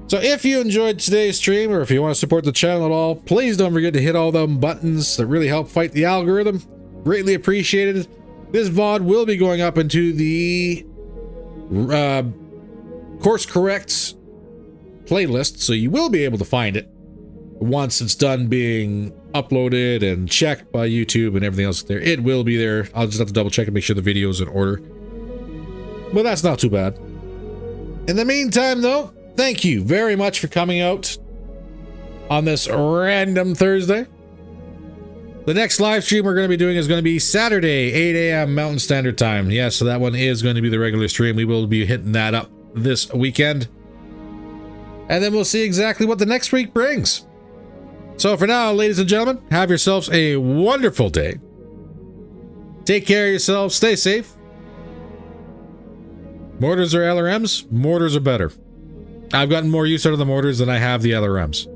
So if you enjoyed today's stream, or if you want to support the channel at all, please don't forget to hit all them buttons that really help fight the algorithm. Greatly appreciated. This VOD will be going up into the course correct playlist, so you will be able to find it once it's done being uploaded and checked by YouTube and everything else there. It will be there. I'll just have to double check and make sure the video is in order. But that's not too bad. In the meantime, though, thank you very much for coming out on this random Thursday. The next live stream we're going to be doing is going to be Saturday, 8 a.m. Mountain Standard Time. Yeah, so that one is going to be the regular stream. We will be hitting that up this weekend. And then we'll see exactly what the next week brings. So for now, ladies and gentlemen, have yourselves a wonderful day. Take care of yourselves. Stay safe. Mortars or LRMs? Mortars are better. I've gotten more use out of the mortars than I have the LRMs.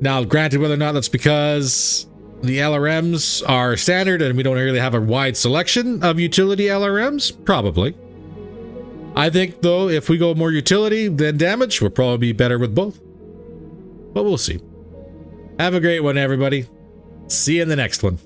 Now, granted, whether or not that's because the LRMs are standard and we don't really have a wide selection of utility LRMs, probably. I think, though, if we go more utility than damage, we'll probably be better with both. But we'll see. Have a great one, everybody. See you in the next one.